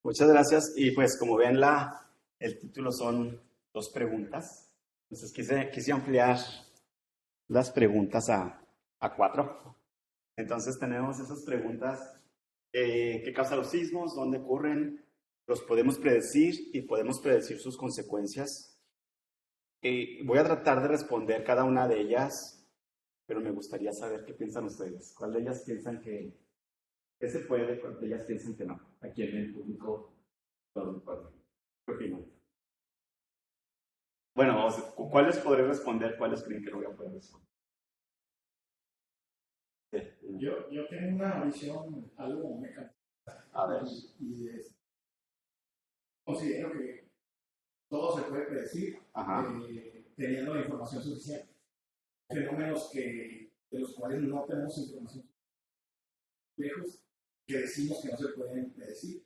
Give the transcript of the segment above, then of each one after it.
Muchas gracias. Y pues como ven, el título son dos preguntas. Entonces quise ampliar las preguntas a cuatro. Entonces tenemos esas preguntas. ¿Qué causa los sismos? ¿Dónde ocurren? ¿Los podemos predecir y podemos predecir sus consecuencias? Voy a tratar de responder cada una de ellas, pero me gustaría saber qué piensan ustedes. ¿Cuál de ellas piensan que se puede? ¿Cuál de ellas piensan que no? Aquí en el público. ¿Qué opinan? Bueno, ¿cuáles podré responder? ¿Cuáles creen que no voy a poder responder? Yo tengo una visión algo mecánica A ver. Considero que todo se puede predecir teniendo la información suficiente. Fenómenos de los cuales no tenemos información lejos, que decimos que no se pueden predecir.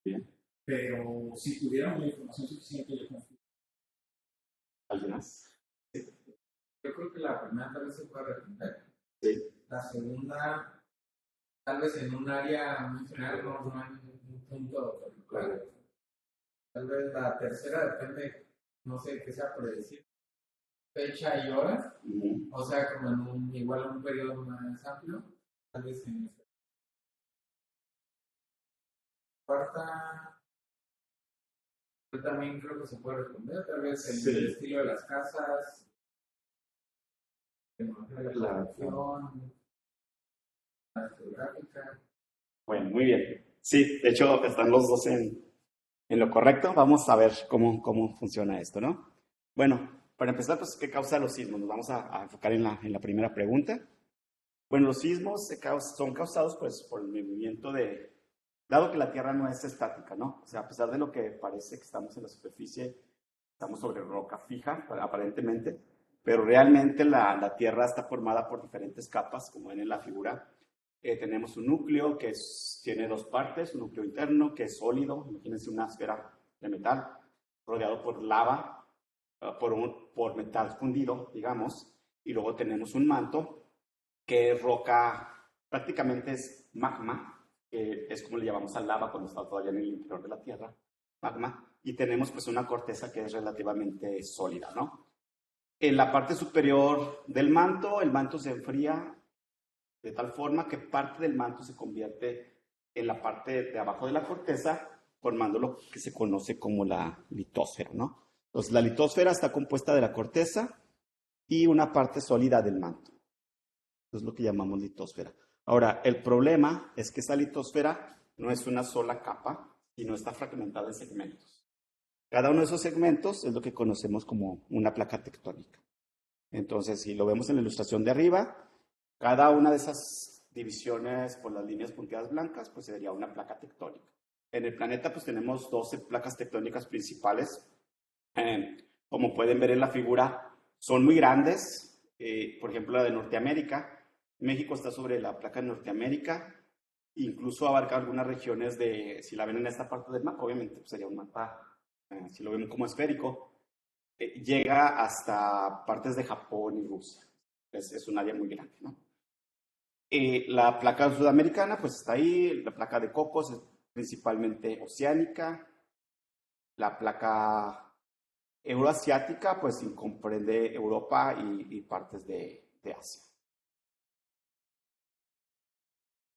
Bien. Pero si tuviéramos la información suficiente, yo confío. ¿Alguien más? Sí. Yo creo que la primera tal vez se puede responder. Sí. La segunda, tal vez en un área muy general, no en un punto particular. Tal vez la tercera depende, no sé, qué sea predecir. Fecha y hora, o sea, como igual en un periodo más amplio, tal vez en esta. Cuarta, yo también creo que se puede responder, tal vez en el estilo de las casas, la acción, la geográfica. Bueno, muy bien. Sí, de hecho están los dos en lo correcto. Vamos a ver cómo funciona esto, ¿no? Bueno, para empezar, pues, ¿qué causa los sismos? Nos vamos a enfocar en la primera pregunta. Bueno, los sismos son causados pues, por el movimiento dado que la Tierra no es estática, ¿no? O sea, a pesar de lo que parece que estamos en la superficie, estamos sobre roca fija, aparentemente, pero realmente la Tierra está formada por diferentes capas, como ven en la figura. Tenemos un núcleo que tiene dos partes, un núcleo interno que es sólido, imagínense una esfera de metal, rodeado por lava, por metal fundido, digamos, y luego tenemos un manto que es roca, prácticamente es magma, que es como le llamamos al lava cuando está todavía en el interior de la Tierra, magma, y tenemos pues una corteza que es relativamente sólida, ¿no? En la parte superior del manto, el manto se enfría de tal forma que parte del manto se convierte en la parte de abajo de la corteza, formando lo que se conoce como la litósfera, ¿no? Entonces, la litósfera está compuesta de la corteza y una parte sólida del manto. Eso es lo que llamamos litósfera. Ahora, el problema es que esa litósfera no es una sola capa, sino está fragmentada en segmentos. Cada uno de esos segmentos es lo que conocemos como una placa tectónica. Entonces, si lo vemos en la ilustración de arriba, cada una de esas divisiones por las líneas punteadas blancas, pues sería una placa tectónica. En el planeta, pues tenemos 12 placas tectónicas principales. Como pueden ver en la figura, son muy grandes. Por ejemplo, la de Norteamérica. México está sobre la placa de Norteamérica. Incluso abarca algunas regiones si la ven en esta parte del mapa, obviamente pues sería un mapa, si lo ven como esférico, llega hasta partes de Japón y Rusia. Es un área muy grande, ¿no? La placa sudamericana, pues está ahí. La placa de Cocos es principalmente oceánica. La placa euroasiática, pues comprende Europa y partes de Asia.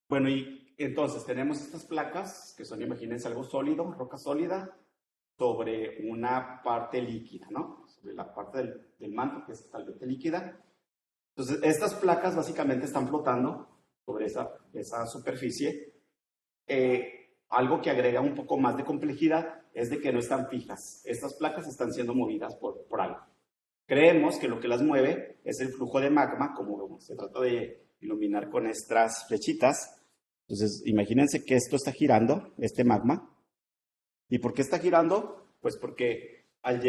Bueno, y entonces tenemos estas placas, que son, imagínense, algo sólido, roca sólida, sobre una parte líquida, ¿no? Sobre la parte del manto, que es totalmente líquida. Entonces, estas placas básicamente están flotando sobre esa superficie. Algo que agrega un poco más de complejidad es de que no están fijas. Estas placas están siendo movidas por algo. Creemos que lo que las mueve es el flujo de magma, como se trata de iluminar con estas flechitas. Entonces, imagínense que esto está girando, este magma. ¿Y por qué está girando? Pues porque al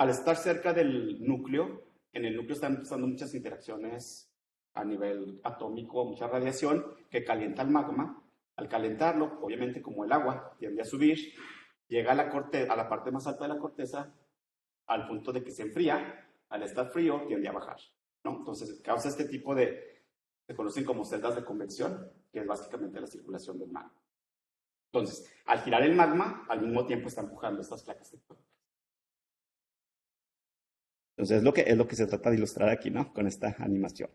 estar cerca del núcleo, en el núcleo están pasando muchas interacciones a nivel atómico, mucha radiación que calienta el magma. Al calentarlo, obviamente como el agua tiende a subir, llega a la parte más alta de la corteza, al punto de que se enfría. Al estar frío, tiende a bajar, ¿no? Entonces causa este tipo se conocen como celdas de convección, que es básicamente la circulación del magma. Entonces, al girar el magma, al mismo tiempo está empujando estas placas tectónicas. Entonces, es lo que se trata de ilustrar aquí, ¿no? Con esta animación.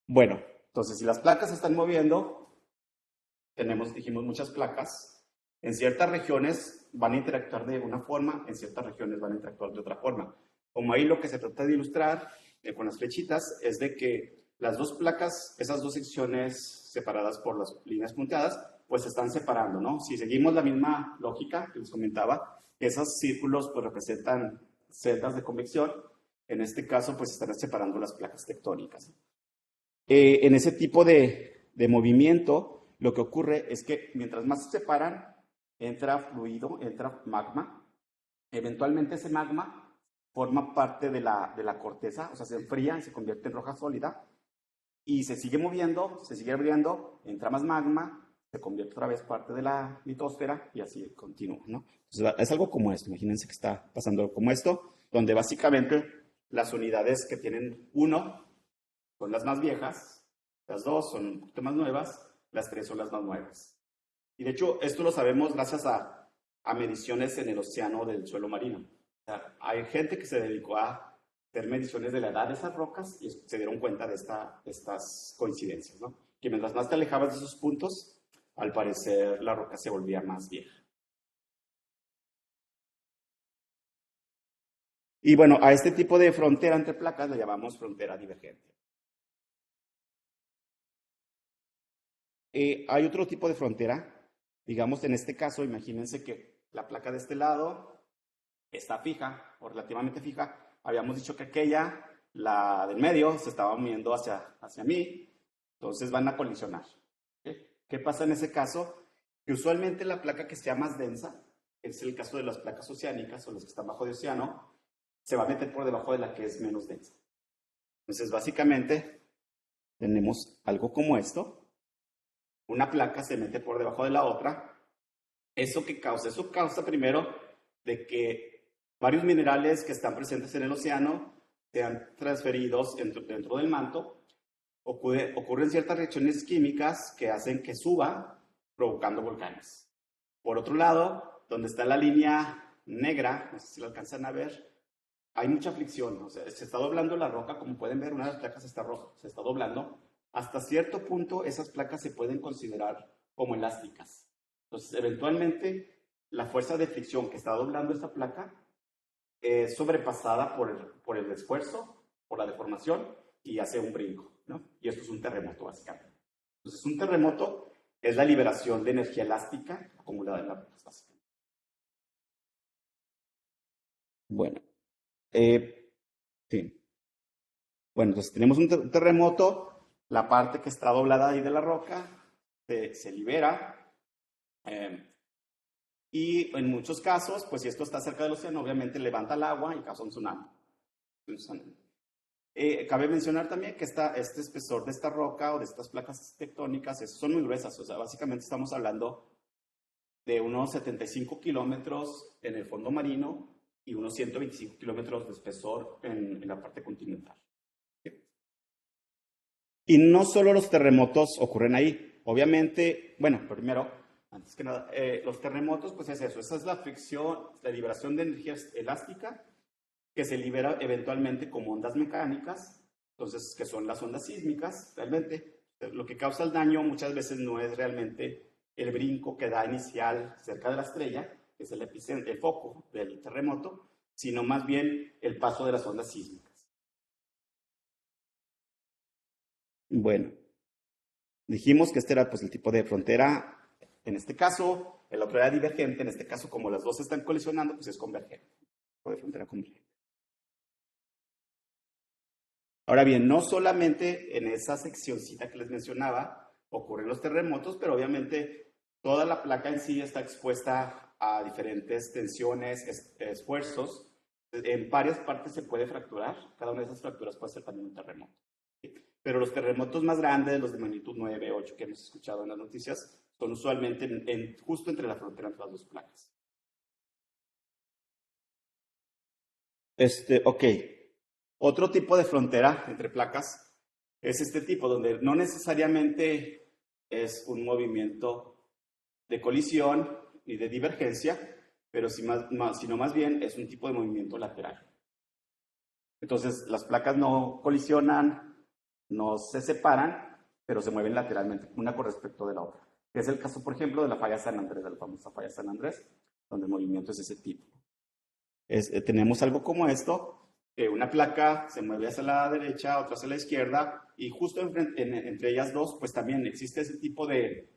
Bueno, entonces, si las placas se están moviendo, dijimos, muchas placas. En ciertas regiones van a interactuar de una forma, en ciertas regiones van a interactuar de otra forma. Como ahí lo que se trata de ilustrar con las flechitas es de que las dos placas, esas dos secciones separadas por las líneas punteadas, pues se están separando, ¿no? Si seguimos la misma lógica que les comentaba, esos círculos pues representan celdas de convección. En este caso, pues están separando las placas tectónicas. En ese tipo de movimiento, lo que ocurre es que mientras más se separan, entra fluido, entra magma. Eventualmente ese magma forma parte de la corteza, o sea, se enfría y se convierte en roca sólida. Y se sigue moviendo, se sigue abriendo, entra más magma, se convierte otra vez parte de la litosfera y así continúa, ¿no? Entonces, es algo como esto, imagínense que está pasando como esto, donde básicamente las unidades que tienen 1 son las más viejas, las 2 son un poquito más nuevas, las 3 son las más nuevas. Y de hecho, esto lo sabemos gracias a mediciones en el océano del suelo marino. O sea, hay gente que se dedicó a hacer mediciones de la edad de esas rocas y se dieron cuenta de estas coincidencias, ¿no? Que mientras más te alejabas de esos puntos, al parecer la roca se volvía más vieja. Y bueno, a este tipo de frontera entre placas le llamamos frontera divergente. Hay otro tipo de frontera, digamos en este caso, imagínense que la placa de este lado está fija o relativamente fija. Habíamos dicho que aquella, la del medio, se estaba moviendo hacia mí, entonces van a colisionar. ¿Okay? ¿Qué pasa en ese caso? Que usualmente la placa que sea más densa, es el caso de las placas oceánicas o las que están bajo de océano, se va a meter por debajo de la que es menos densa. Entonces, básicamente, tenemos algo como esto. Una placa se mete por debajo de la otra. ¿Eso qué causa? Eso causa primero de que varios minerales que están presentes en el océano sean transferidos dentro del manto. Ocurren ciertas reacciones químicas que hacen que suba, provocando volcanes. Por otro lado, donde está la línea negra, no sé si la alcanzan a ver, hay mucha fricción. O sea, se está doblando la roca, como pueden ver, una de las placas está roja, se está doblando. Hasta cierto punto, esas placas se pueden considerar como elásticas. Entonces, eventualmente, la fuerza de fricción que está doblando esta placa es sobrepasada por el esfuerzo, por la deformación, y hace un brinco, ¿no? Y esto es un terremoto, básicamente. Entonces, un terremoto es la liberación de energía elástica acumulada en la roca, básicamente. Bueno, sí. Bueno, entonces tenemos un terremoto, la parte que está doblada ahí de la roca se libera. Y en muchos casos, pues si esto está cerca del océano, obviamente levanta el agua y causa un tsunami. Cabe mencionar también que este espesor de esta roca o de estas placas tectónicas son muy gruesas. O sea, básicamente estamos hablando de unos 75 kilómetros en el fondo marino y unos 125 kilómetros de espesor en la parte continental. ¿Sí? Y no solo los terremotos ocurren ahí. Obviamente, bueno, primero, antes que nada, los terremotos, pues es eso. Esa es la fricción, la liberación de energía elástica que se libera eventualmente como ondas mecánicas, entonces, que son las ondas sísmicas, realmente. Lo que causa el daño muchas veces no es realmente el brinco que da inicial cerca de la estrella, que es el foco del terremoto, sino más bien el paso de las ondas sísmicas. Bueno, dijimos que este era pues el tipo de frontera, en este caso, el otro era divergente, en este caso como las dos están colisionando, pues es convergente, tipo de frontera convergente. Ahora bien, no solamente en esa seccioncita que les mencionaba ocurren los terremotos, pero obviamente toda la placa en sí está expuesta a diferentes tensiones, esfuerzos. En varias partes se puede fracturar, cada una de esas fracturas puede ser también un terremoto. ¿Sí? Pero los terremotos más grandes, los de magnitud 9, 8 que hemos escuchado en las noticias, son usualmente justo entre la frontera entre las dos placas. Ok. Otro tipo de frontera entre placas es este tipo, donde no necesariamente es un movimiento de colisión ni de divergencia, pero sino más bien es un tipo de movimiento lateral. Entonces, las placas no colisionan, no se separan, pero se mueven lateralmente, una con respecto de la otra. Que es el caso, por ejemplo, de la falla San Andrés, de la famosa falla San Andrés, donde el movimiento es ese tipo. Tenemos algo como esto, una placa se mueve hacia la derecha, otra hacia la izquierda, y justo entre ellas dos, pues también existe ese tipo de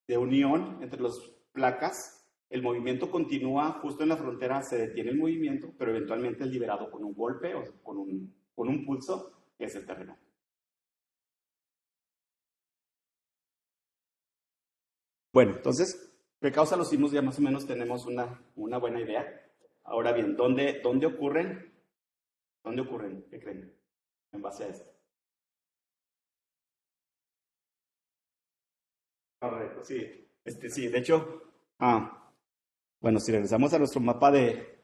unión entre las placas. El movimiento continúa justo en la frontera, se detiene el movimiento, pero eventualmente es liberado con un golpe o con un pulso, que es el terremoto. Bueno, entonces, ¿qué causa los sismos? Ya más o menos tenemos una buena idea. Ahora bien, ¿dónde ocurren? ¿Dónde ocurren? ¿Qué creen? En base a esto. Correcto, sí. Sí, de hecho, bueno, si regresamos a nuestro mapa de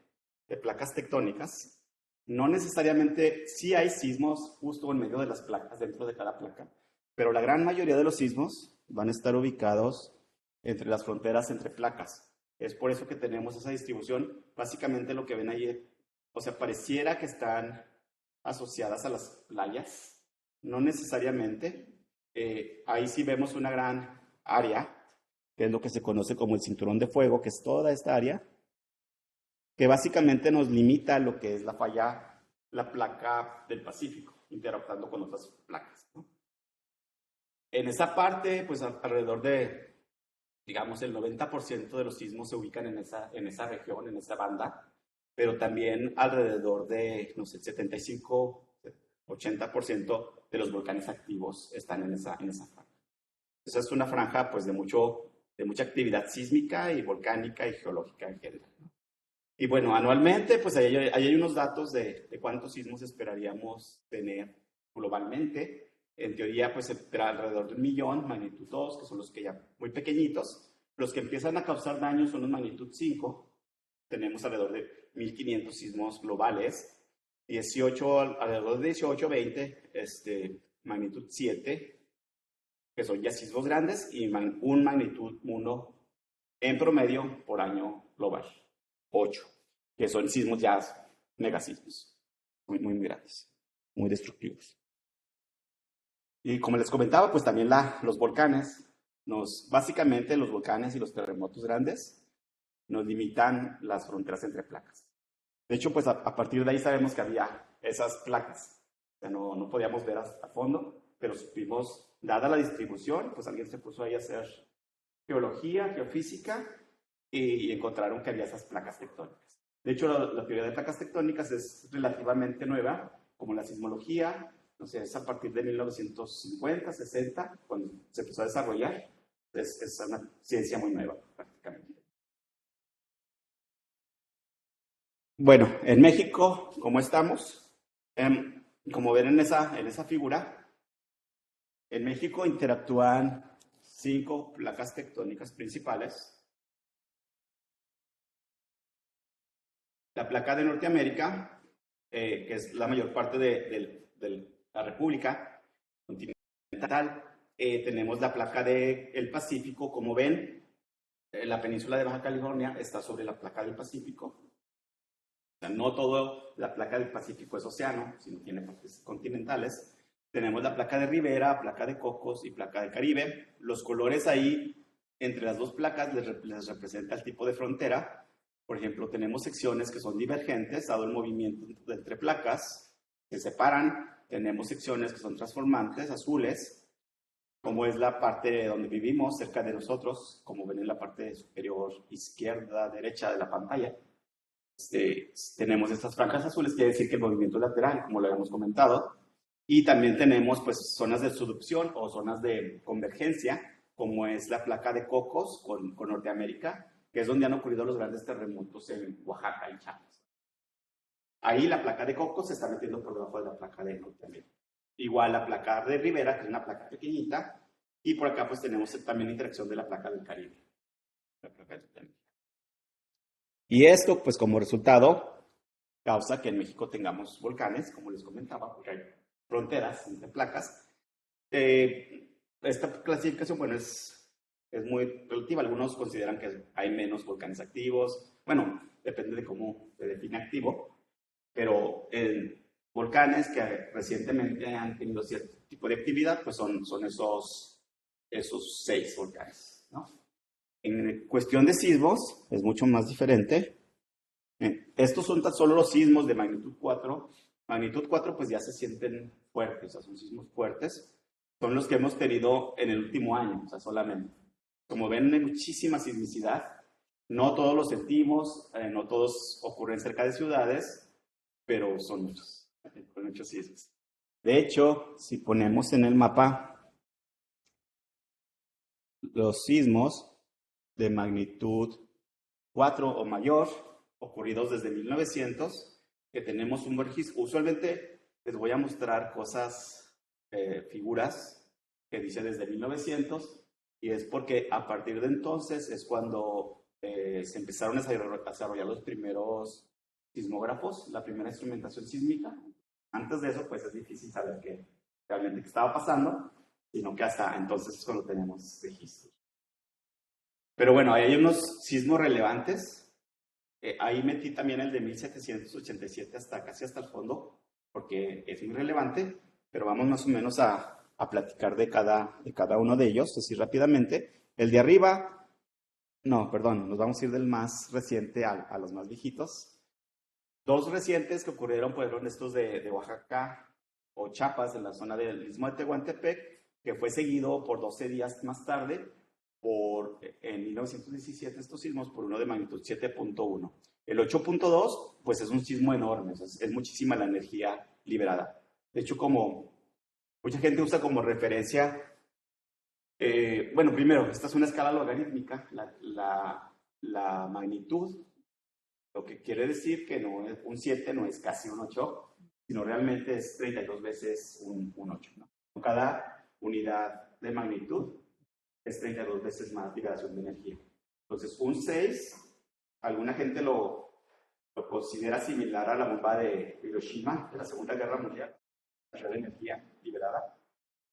placas tectónicas, no necesariamente, sí hay sismos justo en medio de las placas, dentro de cada placa, pero la gran mayoría de los sismos van a estar ubicados entre las fronteras entre placas. Es por eso que tenemos esa distribución. Básicamente lo que ven ahí, o sea, pareciera que están asociadas a las playas, no necesariamente. Ahí sí vemos una gran área, que es lo que se conoce como el cinturón de fuego, que es toda esta área, que básicamente nos limita a lo que es la placa del Pacífico, interactuando con otras placas, ¿no? En esa parte, pues alrededor de, digamos, el 90% de los sismos se ubican en esa región, en esa banda, pero también alrededor de, no sé, 75-80% de los volcanes activos están en esa franja. Esa es una franja, pues, de mucha actividad sísmica y volcánica y geológica en general, ¿no? Y bueno, anualmente, pues ahí hay unos datos de cuántos sismos esperaríamos tener globalmente. En teoría, pues alrededor de 1 millón, magnitud 2, que son los que ya muy pequeñitos. Los que empiezan a causar daños son los magnitud 5. Tenemos alrededor de 1.500 sismos globales. Alrededor de 18, 20, magnitud 7, que son ya sismos grandes, y un magnitud 1 en promedio por año global. 8, que son sismos ya megasismos, muy, muy grandes, muy destructivos. Y como les comentaba, pues también los volcanes, básicamente los volcanes y los terremotos grandes nos limitan las fronteras entre placas. De hecho, pues a partir de ahí sabemos que había esas placas. O sea, no podíamos ver a fondo, pero supimos, dada la distribución, pues alguien se puso ahí a hacer geología, geofísica, y encontraron que había esas placas tectónicas. De hecho, la teoría de placas tectónicas es relativamente nueva, como la sismología, no sé, es a partir de 1950, 60, cuando se empezó a desarrollar. Es una ciencia muy nueva, prácticamente. Bueno, en México, ¿cómo estamos? Como ven en esa figura, en México interactúan 5 placas tectónicas principales. La placa de Norteamérica, que es la mayor parte de la República continental. Tenemos la placa del Pacífico. Como ven, la península de Baja California está sobre la placa del Pacífico. O sea, no toda la placa del Pacífico es océano, sino tiene partes continentales. Tenemos la placa de Ribera, placa de Cocos y placa de Caribe. Los colores ahí, entre las dos placas, les representa el tipo de frontera. Por ejemplo, tenemos secciones que son divergentes, dado el movimiento entre placas, se separan. Tenemos secciones que son transformantes, azules, como es la parte donde vivimos, cerca de nosotros, como ven en la parte superior izquierda, derecha de la pantalla. Tenemos estas franjas azules, quiere decir que el movimiento es lateral, como lo habíamos comentado. Y también tenemos, pues, zonas de subducción o zonas de convergencia, como es la placa de Cocos con Norteamérica, que es donde han ocurrido los grandes terremotos en Oaxaca y Chiapas. Ahí la placa de Cocos se está metiendo por debajo de la placa de Norteamérica. Igual la placa de Ribera, que es una placa pequeñita, y por acá pues tenemos también la interacción de la placa del Caribe. Y esto, pues como resultado, causa que en México tengamos volcanes, como les comentaba, porque hay fronteras entre placas. esta clasificación, bueno, es muy relativa. Algunos consideran que hay menos volcanes activos. Bueno, depende de cómo se define activo, pero volcanes que recientemente han tenido cierto tipo de actividad, pues son esos 6 volcanes, ¿no? En cuestión de sismos, es mucho más diferente. Estos son tan solo los sismos de magnitud 4. Magnitud 4 pues ya se sienten fuertes, o sea, son sismos fuertes. Son los que hemos tenido en el último año, o sea, solamente. Como ven, hay muchísima sismicidad. No todos los sentimos, no todos ocurren cerca de ciudades, pero son muchos sismos. De hecho, si ponemos en el mapa los sismos de magnitud 4 o mayor, ocurridos desde 1900, que tenemos un registro. Usualmente les voy a mostrar cosas, figuras que dice desde 1900, y es porque a partir de entonces es cuando se empezaron a desarrollar los primeros sismógrafos, la primera instrumentación sísmica. Antes de eso, pues es difícil saber realmente qué estaba pasando, sino que hasta entonces es cuando tenemos registros. Pero bueno, ahí hay unos sismos relevantes. Ahí metí también el de 1787 casi hasta el fondo, porque es muy relevante, pero vamos más o menos a platicar de cada uno de ellos, así rápidamente. El de arriba, no, perdón, nos vamos a ir del más reciente a los más viejitos. 2 recientes que ocurrieron fueron estos de Oaxaca o Chiapas, en la zona del Istmo de Tehuantepec, que fue seguido por 12 días más tarde, en 1917 estos sismos, por uno de magnitud 7.1. El 8.2, pues es un sismo enorme, es muchísima la energía liberada. De hecho, como mucha gente usa como referencia, bueno, primero, esta es una escala logarítmica, la magnitud, lo que quiere decir que no es, un 7 no es casi un 8, sino realmente es 32 veces un 8, ¿no? Cada unidad de magnitud es 32 veces más liberación de energía. Entonces, un 6, alguna gente lo considera similar a la bomba de Hiroshima de la Segunda Guerra Mundial, la de energía liberada.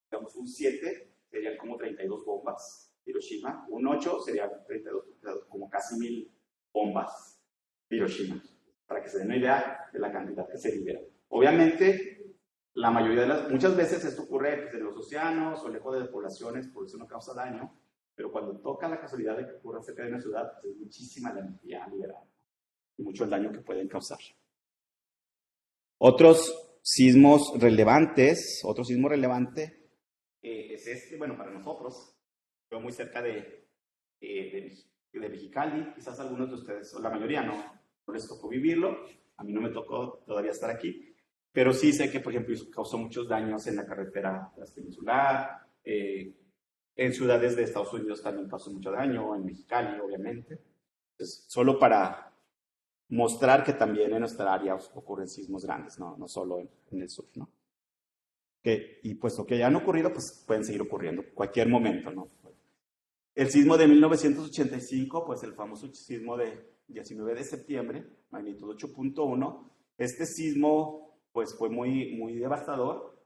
Digamos, un 7 serían como 32 bombas de Hiroshima, un 8 serían 32, como casi 1000 bombas de Hiroshima, para que se den una idea de la cantidad que se libera. Obviamente, la mayoría de muchas veces esto ocurre pues, en los océanos o lejos de poblaciones, por eso no causa daño, pero cuando toca la casualidad de que ocurra cerca de una ciudad, pues es muchísima la energía liberada y mucho el daño que pueden causar. Otro sismo relevante es este, bueno, para nosotros, fue muy cerca de Mexicali, quizás algunos de ustedes, o la mayoría no les tocó vivirlo, a mí no me tocó todavía estar aquí, pero sí sé que, por ejemplo, causó muchos daños en la carretera transpeninsular, en ciudades de Estados Unidos también causó mucho daño, en Mexicali, obviamente. Entonces, solo para mostrar que también en nuestra área ocurren sismos grandes, no solo en el sur, ¿no? Y puesto que ya han ocurrido, pues pueden seguir ocurriendo en cualquier momento, ¿no? El sismo de 1985, pues el famoso sismo de 19 de septiembre, magnitud 8.1, este sismo pues fue muy devastador.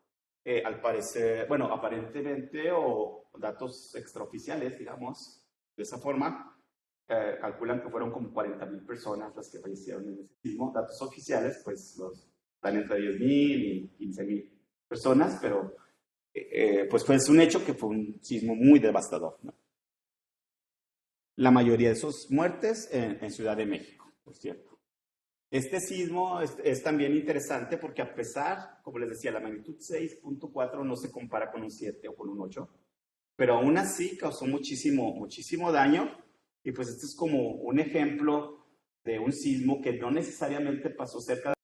Al parecer, bueno, aparentemente o datos extraoficiales, digamos, de esa forma, calculan que fueron como 40,000 personas las que fallecieron en ese sismo. Datos oficiales, pues están entre 10,000 y 15,000 personas, pero pues fue un hecho que fue un sismo muy devastador, ¿no? La mayoría de sus muertes en Ciudad de México, por cierto. Este sismo es también interesante porque a pesar, como les decía, la magnitud 6.4 no se compara con un 7 o con un 8, pero aún así causó muchísimo daño, y pues este es como un ejemplo de un sismo que no necesariamente pasó cerca de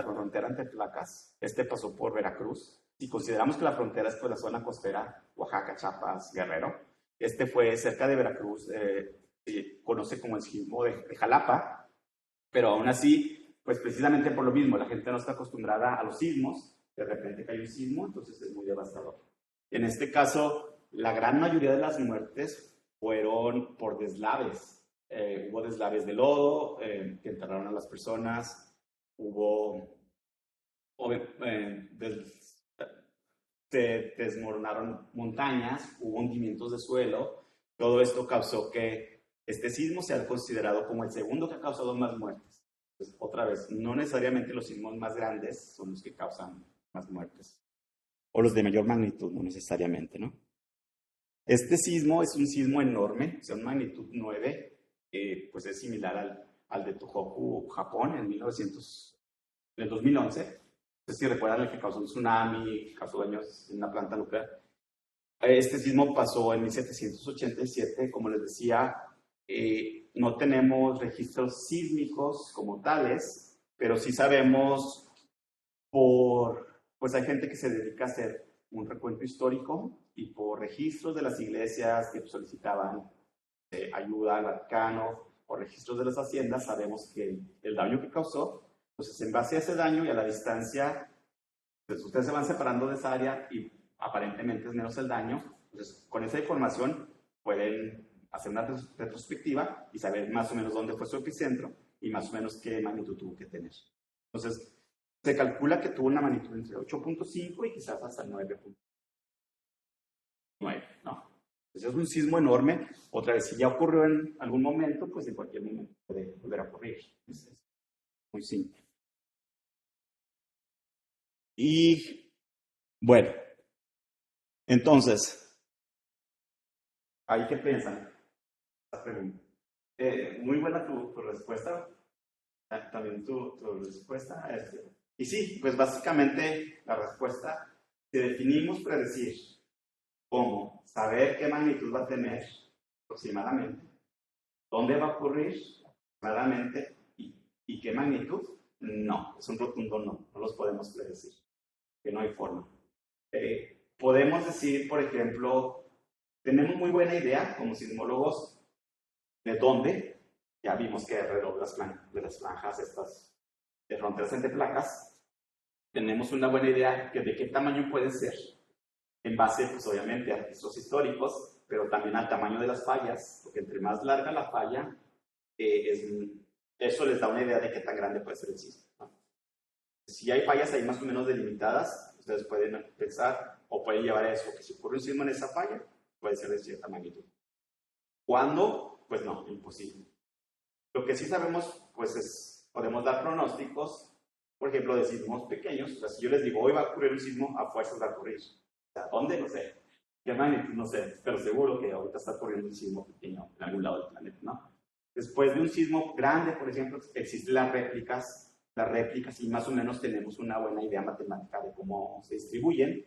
la frontera entre placas. Este pasó por Veracruz. Si consideramos que la frontera es pues la zona costera, Oaxaca, Chiapas, Guerrero, este fue cerca de Veracruz, se conoce como el sismo de Jalapa, pero aún así, pues precisamente por lo mismo, la gente no está acostumbrada a los sismos, de repente cae un sismo, entonces es muy devastador. En este caso, la gran mayoría de las muertes fueron por deslaves. Hubo deslaves de lodo que enterraron a las personas, hubo se desmoronaron montañas, hubo hundimientos de suelo. Todo esto causó que este sismo sea considerado como el segundo que ha causado más muertes. Entonces, otra vez, no necesariamente los sismos más grandes son los que causan más muertes. O los de mayor magnitud, no necesariamente, ¿no? Este sismo es un sismo enorme, o sea, una magnitud 9, pues es similar al de Tohoku, Japón, en el 2011. No sé si recuerdan el que causó un tsunami, causó daños en una planta nuclear. Este sismo pasó en 1787, como les decía, no tenemos registros sísmicos como tales, pero sí sabemos pues hay gente que se dedica a hacer un recuento histórico y por registros de las iglesias que solicitaban ayuda al Vaticano o registros de las haciendas, sabemos que el daño que causó, entonces en base a ese daño y a la distancia, pues ustedes se van separando de esa área y aparentemente es menos el daño. Entonces con esa información pueden hacer una retrospectiva y saber más o menos dónde fue su epicentro y más o menos qué magnitud tuvo que tener. Entonces se calcula que tuvo una magnitud entre 8.5 y quizás hasta 9.9, ¿no? Entonces es un sismo enorme. Otra vez, si ya ocurrió en algún momento, pues en cualquier momento puede volver a ocurrir. Es muy simple. Y bueno, entonces, ¿ahí qué piensan? Muy buena tu respuesta. También tu respuesta. Y sí, pues básicamente la respuesta, si definimos predecir como saber qué magnitud va a tener aproximadamente, dónde va a ocurrir aproximadamente y qué magnitud, no, es un rotundo no, no los podemos predecir, que no hay forma. Podemos decir, por ejemplo, tenemos muy buena idea como sismólogos de dónde, ya vimos que alrededor de las franjas estas de fronteras entre placas, tenemos una buena idea de qué tamaño puede ser, en base, pues obviamente, a registros históricos, pero también al tamaño de las fallas, porque entre más larga la falla, eso les da una idea de qué tan grande puede ser el sismo, ¿no? Si hay fallas ahí más o menos delimitadas, ustedes pueden pensar, o pueden llevar a eso, que si ocurre un sismo en esa falla, puede ser de cierta magnitud. ¿Cuándo? Pues no, imposible. Lo que sí sabemos, pues podemos dar pronósticos, por ejemplo, de sismos pequeños. O sea, si yo les digo, hoy va a ocurrir un sismo, a fuerzas va a ocurrir. O sea, ¿dónde? No sé. ¿Qué magnitud? No sé. Pero seguro que ahorita está ocurriendo un sismo pequeño en algún lado del planeta, ¿no? Después de un sismo grande, por ejemplo, existen las réplicas, y más o menos tenemos una buena idea matemática de cómo se distribuyen,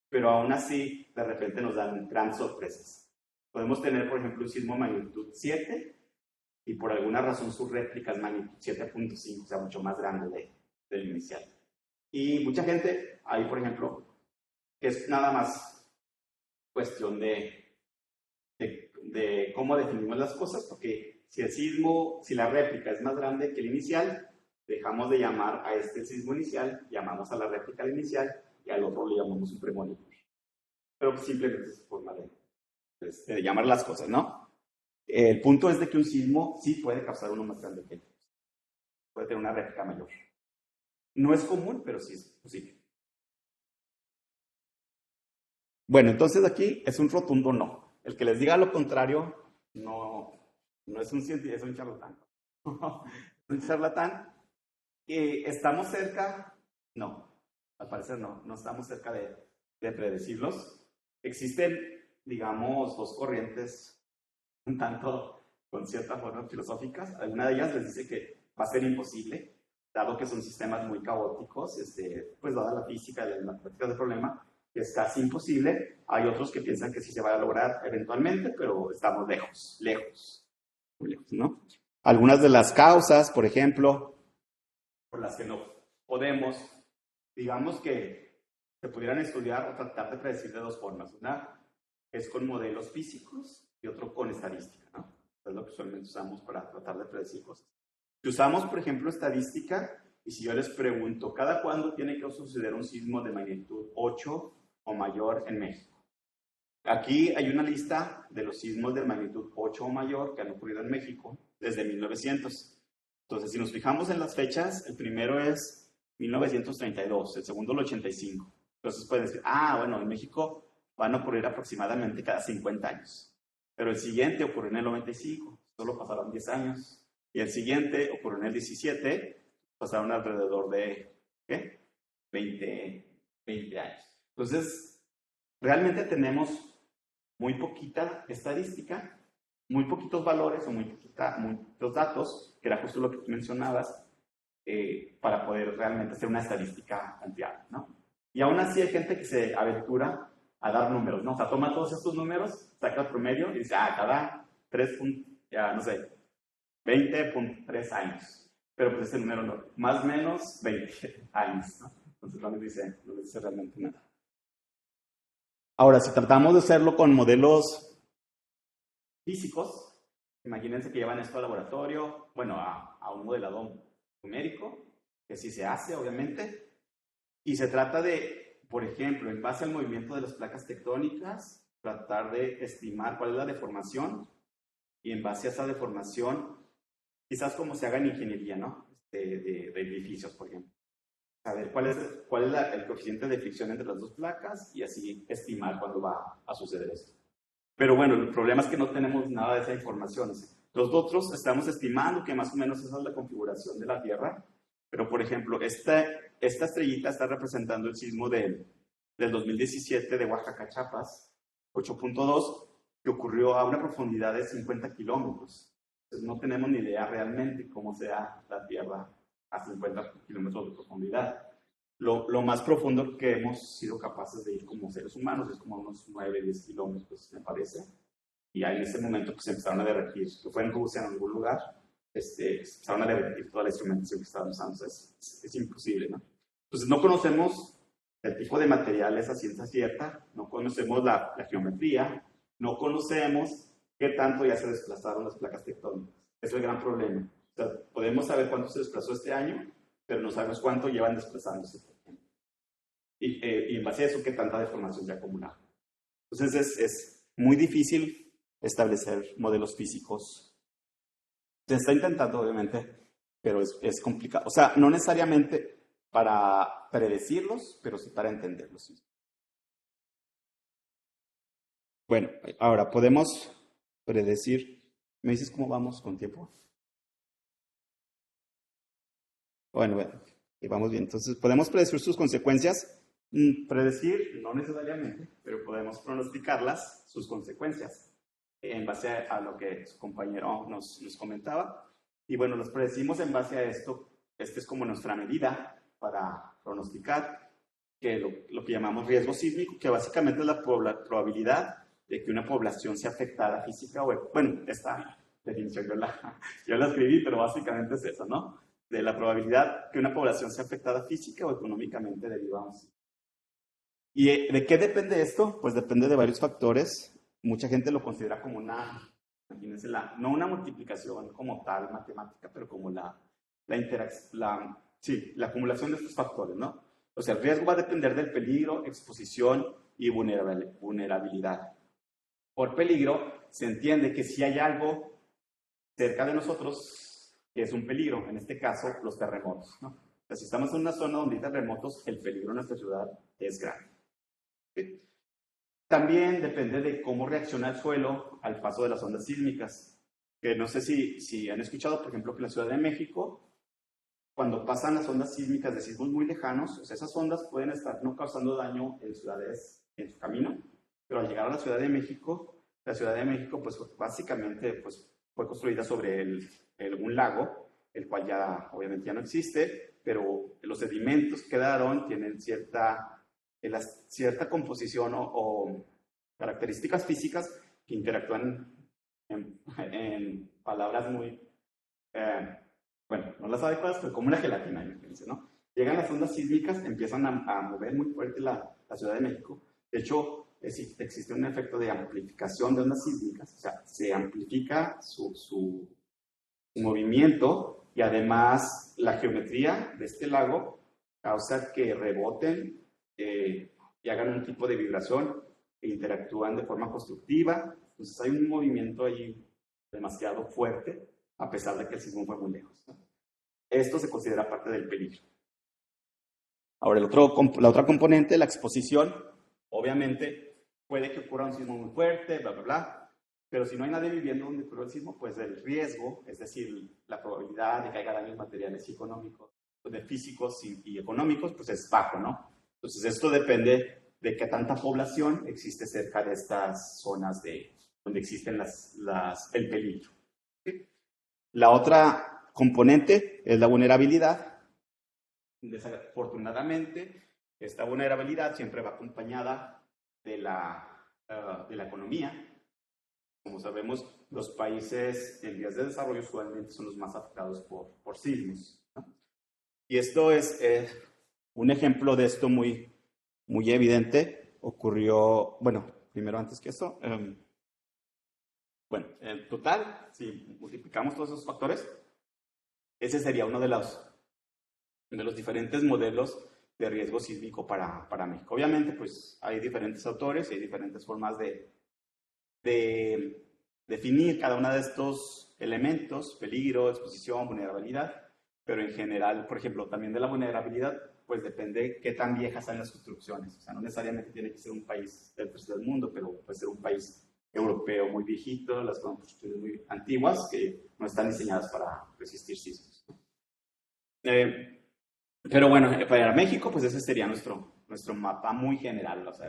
pero aún así, de repente nos dan grandes sorpresas. Podemos tener, por ejemplo, un sismo magnitud 7, y por alguna razón su réplica es magnitud 7.5, o sea, mucho más grande del inicial. Y mucha gente, ahí por ejemplo, que es nada más cuestión de cómo definimos las cosas, porque si la réplica es más grande que el inicial, dejamos de llamar a este sismo inicial, llamamos a la réplica al inicial, y al otro le llamamos un premonitor. Pero simplemente es forma de llamar las cosas, ¿no? El punto es de que un sismo sí puede causar uno más grande que el otro. Puede tener una réplica mayor. No es común, pero sí es posible. Bueno, entonces aquí es un rotundo no. El que les diga lo contrario no es un científico, es un charlatán. Un charlatán. ¿Estamos cerca? No, al parecer no estamos cerca de predecirlos. Existen, digamos, dos corrientes un tanto con cierta forma filosóficas. Alguna de ellas les dice que va a ser imposible, dado que son sistemas muy caóticos, pues dada la física y las matemáticas del problema, que es casi imposible. Hay otros que piensan que sí se va a lograr eventualmente, pero estamos lejos, muy lejos, ¿no? Algunas de las causas, por ejemplo, por las que no podemos, digamos que se pudieran estudiar o tratar de predecir de dos formas. Una es con modelos físicos y otro con estadística, ¿no? Es lo que usualmente usamos para tratar de predecir cosas. Si usamos, por ejemplo, estadística, y si yo les pregunto, ¿cada cuándo tiene que suceder un sismo de magnitud 8 o mayor en México? Aquí hay una lista de los sismos de magnitud 8 o mayor que han ocurrido en México desde 1900. Entonces, si nos fijamos en las fechas, el primero es 1932, el segundo el 85. Entonces pueden decir, bueno, en México van a ocurrir aproximadamente cada 50 años. Pero el siguiente ocurrió en el 95, solo pasaron 10 años. Y el siguiente ocurrió en el 17, pasaron alrededor de, ¿qué? 20 años. Entonces, realmente tenemos muy poquita estadística, muy poquitos valores o muchos datos, que era justo lo que tú mencionabas, para poder realmente hacer una estadística confiable, ¿no? Y aún así hay gente que se aventura a dar números, ¿no? O sea, toma todos estos números, saca el promedio y dice, cada 20.3 años. Pero pues ese número no, más o menos 20 años, ¿no? Entonces no dice realmente nada. Ahora, si tratamos de hacerlo con modelos físicos, imagínense que llevan esto al laboratorio, bueno, a un modelador numérico, que sí se hace, obviamente, y se trata de, por ejemplo, en base al movimiento de las placas tectónicas, tratar de estimar cuál es la deformación, y en base a esa deformación, quizás como se haga en ingeniería, ¿no? De edificios, por ejemplo. Saber cuál es el coeficiente de fricción entre las dos placas y así estimar cuándo va a suceder esto. Pero bueno, el problema es que no tenemos nada de esa información. Los otros estamos estimando que más o menos esa es la configuración de la Tierra, pero por ejemplo, esta estrellita está representando el sismo del 2017 de Oaxaca, Chiapas, 8.2, que ocurrió a una profundidad de 50 kilómetros. Entonces no tenemos ni idea realmente cómo sea la Tierra a 50 kilómetros de profundidad. Lo más profundo que hemos sido capaces de ir como seres humanos es como unos 9-10 kilómetros, me parece. Y ahí en ese momento pues empezaron a derretir, que fue en Rusia en algún lugar, empezaron a derretir toda la instrumentación que estaban usando. O sea, es imposible, ¿no? Entonces no conocemos el tipo de materiales a ciencia cierta, no conocemos la geometría, no conocemos qué tanto ya se desplazaron las placas tectónicas. Eso es el gran problema. O sea, podemos saber cuánto se desplazó este año, pero no sabemos cuánto llevan desplazándose. Y en base a eso, qué tanta deformación ya acumulado. Entonces es muy difícil establecer modelos físicos. Se está intentando, obviamente, pero es complicado. O sea, no necesariamente para predecirlos, pero sí para entenderlos. Bueno, ahora podemos predecir. ¿Me dices cómo vamos con tiempo? Bueno, y vamos bien. Entonces, podemos predecir sus consecuencias. Predecir, no necesariamente, pero podemos pronosticarlas, sus consecuencias, en base a lo que su compañero nos comentaba. Y bueno, los predecimos en base a esto. Esta es como nuestra medida para pronosticar, que lo que llamamos riesgo sísmico, que básicamente es la probabilidad de que una población sea afectada física o... Bueno, esta definición yo la escribí, pero básicamente es eso, ¿no? De la probabilidad que una población sea afectada física o económicamente debido a un sismo. ¿Y de qué depende esto? Pues depende de varios factores. Mucha gente lo considera como imagínense, no una multiplicación como tal matemática, pero como la acumulación de estos factores, ¿no? O sea, el riesgo va a depender del peligro, exposición y vulnerabilidad. Por peligro se entiende que si hay algo cerca de nosotros que es un peligro, en este caso los terremotos, ¿no? O sea, si estamos en una zona donde hay terremotos, el peligro en nuestra ciudad es grande. ¿Sí? También depende de cómo reacciona el suelo al paso de las ondas sísmicas. Que no sé si han escuchado, por ejemplo, que en la Ciudad de México, cuando pasan las ondas sísmicas de sismos muy lejanos, o sea, esas ondas pueden estar no causando daño en ciudades en su camino, pero al llegar a la Ciudad de México pues básicamente pues, fue construida sobre un lago, el cual ya obviamente ya no existe, pero los sedimentos que quedaron tienen cierta composición o características físicas que interactúan en palabras muy, bueno, no las adecuadas, pero como una gelatina, imagínense, ¿no? Llegan las ondas sísmicas, empiezan a mover muy fuerte la Ciudad de México. De hecho, existe un efecto de amplificación de ondas sísmicas, o sea, se amplifica su movimiento y además la geometría de este lago causa que reboten y hagan un tipo de vibración e interactúan de forma constructiva. Entonces hay un movimiento ahí demasiado fuerte, a pesar de que el sismo fue muy lejos, ¿no? Esto se considera parte del peligro. Ahora, la otra componente, la exposición, obviamente puede que ocurra un sismo muy fuerte, bla, bla, bla, pero si no hay nadie viviendo donde ocurrió el sismo, pues el riesgo, es decir, la probabilidad de que haya daños materiales y económicos, de físicos y económicos, pues es bajo, ¿no? Entonces, esto depende de qué tanta población existe cerca de estas zonas donde existen el peligro. ¿Sí? La otra componente es la vulnerabilidad. Desafortunadamente, esta vulnerabilidad siempre va acompañada de la economía. Como sabemos, los países en vías de desarrollo usualmente son los más afectados por sismos, ¿no? Y esto es un ejemplo de esto muy, muy evidente. Ocurrió, bueno, primero antes que eso, bueno, en total, si multiplicamos todos esos factores, ese sería uno de los diferentes modelos de riesgo sísmico para México. Obviamente, pues hay diferentes autores y hay diferentes formas de definir cada uno de estos elementos: peligro, exposición, vulnerabilidad, pero en general, por ejemplo, también de la vulnerabilidad, pues depende qué tan viejas sean las construcciones. O sea, no necesariamente tiene que ser un país del tercer mundo, pero puede ser un país europeo muy viejito, las construcciones muy antiguas que no están diseñadas para resistir sismos. Pero bueno, para México, pues ese sería nuestro mapa muy general. O sea,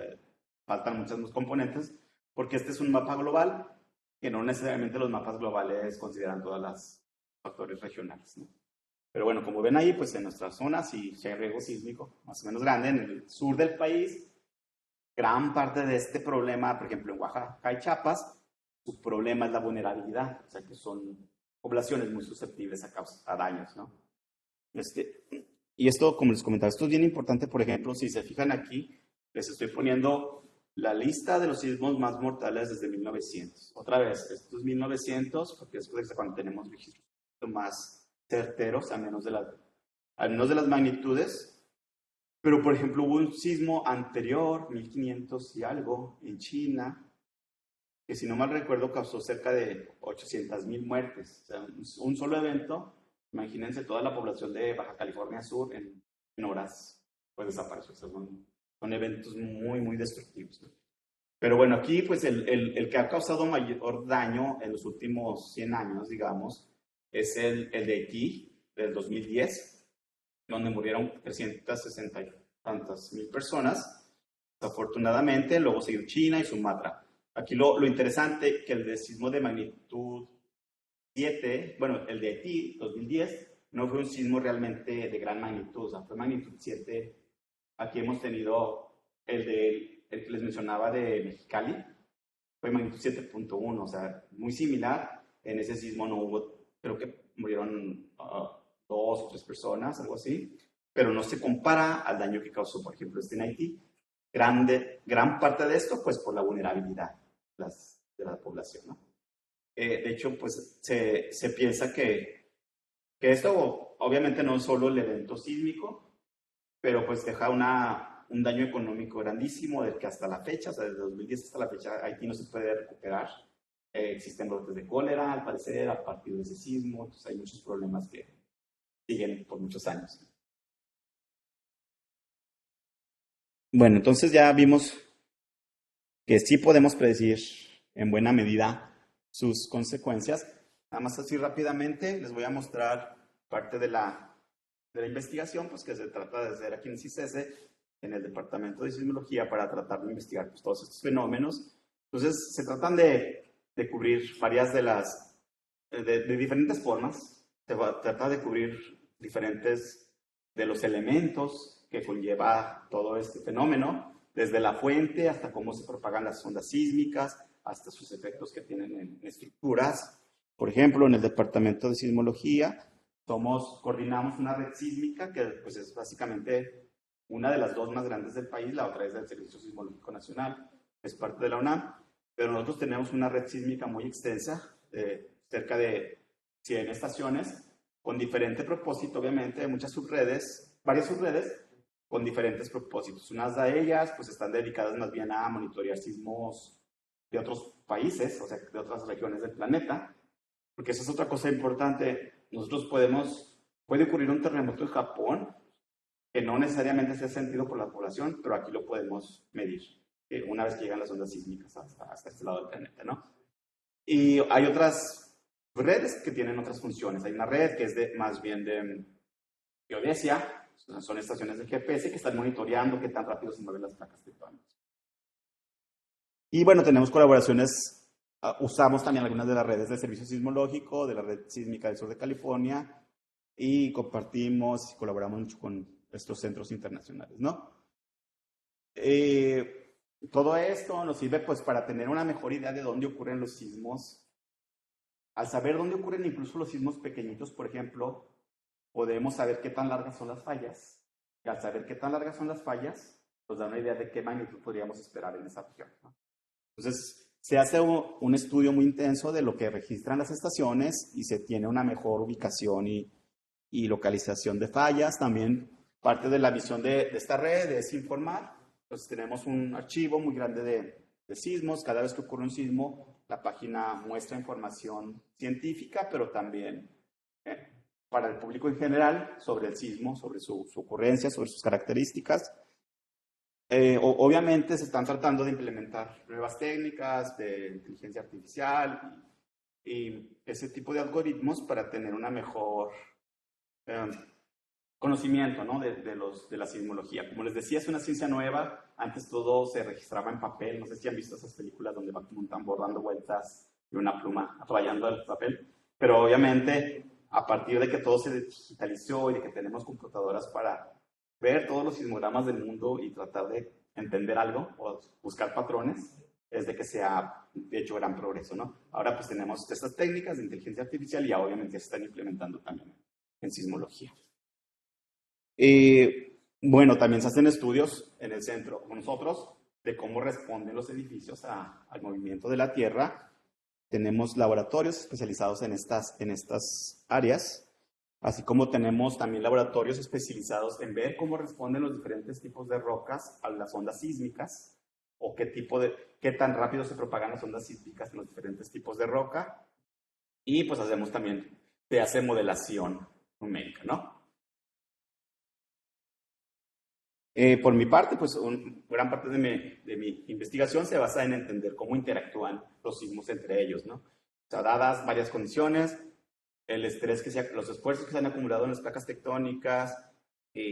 faltan muchas más componentes, porque este es un mapa global, que no necesariamente los mapas globales consideran todos los factores regionales, ¿no? Pero bueno, como ven ahí, pues en nuestras zonas sí hay riesgo sísmico más o menos grande. En el sur del país, gran parte de este problema, por ejemplo, en Oaxaca y Chiapas, su problema es la vulnerabilidad. O sea, que son poblaciones muy susceptibles a daños, ¿no? Y esto, como les comentaba, esto es bien importante. Por ejemplo, si se fijan aquí, les estoy poniendo la lista de los sismos más mortales desde 1900. Otra vez, esto es 1900, porque es cuando tenemos registros más certeros, a menos de las magnitudes. Pero, por ejemplo, hubo un sismo anterior, 1500 y algo, en China, que si no mal recuerdo causó cerca de 800,000 muertes. O sea, un solo evento. Imagínense toda la población de Baja California Sur en horas, pues desapareció. O sea, son eventos muy, muy destructivos, ¿no? Pero bueno, aquí pues el que ha causado mayor daño en los últimos 100 años, digamos, es el de Haití, del 2010, donde murieron 360 y tantas mil personas, desafortunadamente. Luego siguió China y Sumatra. Aquí lo interesante, que el de sismo de magnitud 7, bueno, el de Haití, 2010, no fue un sismo realmente de gran magnitud, o sea, fue magnitud 7. Aquí hemos tenido el que les mencionaba de Mexicali, fue magnitud 7.1, o sea, muy similar. En ese sismo no hubo, creo que murieron 2 o 3 personas, algo así, pero no se compara al daño que causó, por ejemplo, en Haití. Gran parte de esto, pues, por la vulnerabilidad de la población, ¿no? De hecho, pues se piensa que esto obviamente no es solo el evento sísmico, pero pues deja un daño económico grandísimo, del que hasta la fecha, o sea, desde 2010 hasta la fecha, Haití no se puede recuperar. Existen brotes de cólera, al parecer, a partir de ese sismo. Entonces hay muchos problemas que siguen por muchos años. Bueno, entonces ya vimos que sí podemos predecir en buena medida sus consecuencias. Nada más así rápidamente les voy a mostrar parte de la investigación, pues, que se trata de hacer aquí en CICESE, en el Departamento de Sismología, para tratar de investigar, pues, todos estos fenómenos. Entonces se tratan de cubrir varias de diferentes formas. Se trata de cubrir diferentes de los elementos que conlleva todo este fenómeno, desde la fuente hasta cómo se propagan las ondas sísmicas, hasta sus efectos que tienen en estructuras. Por ejemplo, en el Departamento de Sismología coordinamos una red sísmica que, pues, es básicamente una de las dos más grandes del país. La otra es del Servicio Sismológico Nacional, es parte de la UNAM, pero nosotros tenemos una red sísmica muy extensa, cerca de 100 estaciones, con diferente propósito, obviamente, de muchas subredes, varias subredes, con diferentes propósitos. Unas de ellas, pues, están dedicadas más bien a monitorear sismos de otros países, o sea, de otras regiones del planeta, porque esa es otra cosa importante. Nosotros puede ocurrir un terremoto en Japón que no necesariamente sea sentido por la población, pero aquí lo podemos medir una vez que llegan las ondas sísmicas hasta este lado del planeta, ¿no? Y hay otras redes que tienen otras funciones. Hay una red que es más bien de geodesia, son estaciones de GPS que están monitoreando qué tan rápido se mueven las placas tectónicas. Y bueno, tenemos colaboraciones, usamos también algunas de las redes del Servicio Sismológico, de la Red Sísmica del Sur de California, y compartimos y colaboramos mucho con estos centros internacionales, ¿no? Todo esto nos sirve pues para tener una mejor idea de dónde ocurren los sismos. Al saber dónde ocurren incluso los sismos pequeñitos, por ejemplo, podemos saber qué tan largas son las fallas. Y al saber qué tan largas son las fallas, nos da una idea de qué magnitud podríamos esperar en esa región, ¿no? Entonces, se hace un estudio muy intenso de lo que registran las estaciones y se tiene una mejor ubicación y localización de fallas. También parte de la misión de esta red es informar. Entonces, tenemos un archivo muy grande de sismos. Cada vez que ocurre un sismo, la página muestra información científica, pero también para el público en general sobre el sismo, sobre su ocurrencia, sobre sus características. Obviamente se están tratando de implementar nuevas técnicas de inteligencia artificial y ese tipo de algoritmos para tener una mejor conocimiento, ¿no? de la sismología. Como les decía, es una ciencia nueva. Antes todo se registraba en papel. No sé si han visto esas películas donde va como un tambor dando vueltas y una pluma rayando el papel. Pero obviamente, a partir de que todo se digitalizó y de que tenemos computadoras para ver todos los sismogramas del mundo y tratar de entender algo o buscar patrones, es de que se ha hecho gran progreso, ¿no? Ahora pues tenemos estas técnicas de inteligencia artificial y ya obviamente se están implementando también en sismología. Bueno, también se hacen estudios en el centro con nosotros de cómo responden los edificios al movimiento de la Tierra. Tenemos laboratorios especializados en estas áreas, así como tenemos también laboratorios especializados en ver cómo responden los diferentes tipos de rocas a las ondas sísmicas o qué tan rápido se propagan las ondas sísmicas en los diferentes tipos de roca. Y pues hacemos también, se hace modelación numérica, ¿no? Por mi parte, pues gran parte de mi investigación se basa en entender cómo interactúan los sismos entre ellos, ¿no? O sea, dadas varias condiciones, el estrés los esfuerzos que se han acumulado en las placas tectónicas,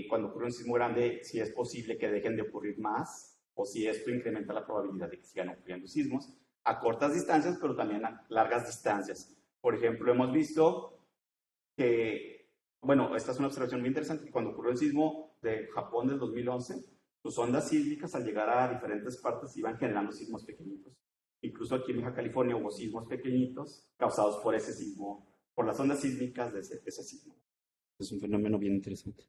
cuando ocurre un sismo grande, si es posible que dejen de ocurrir más, o si esto incrementa la probabilidad de que sigan ocurriendo sismos, a cortas distancias, pero también a largas distancias. Por ejemplo, hemos visto que, bueno, esta es una observación muy interesante, que cuando ocurrió el sismo de Japón del 2011, sus ondas sísmicas al llegar a diferentes partes iban generando sismos pequeñitos. Incluso aquí en Baja California hubo sismos pequeñitos causados por ese sismo, por las ondas sísmicas de ese sismo. Es un fenómeno bien interesante.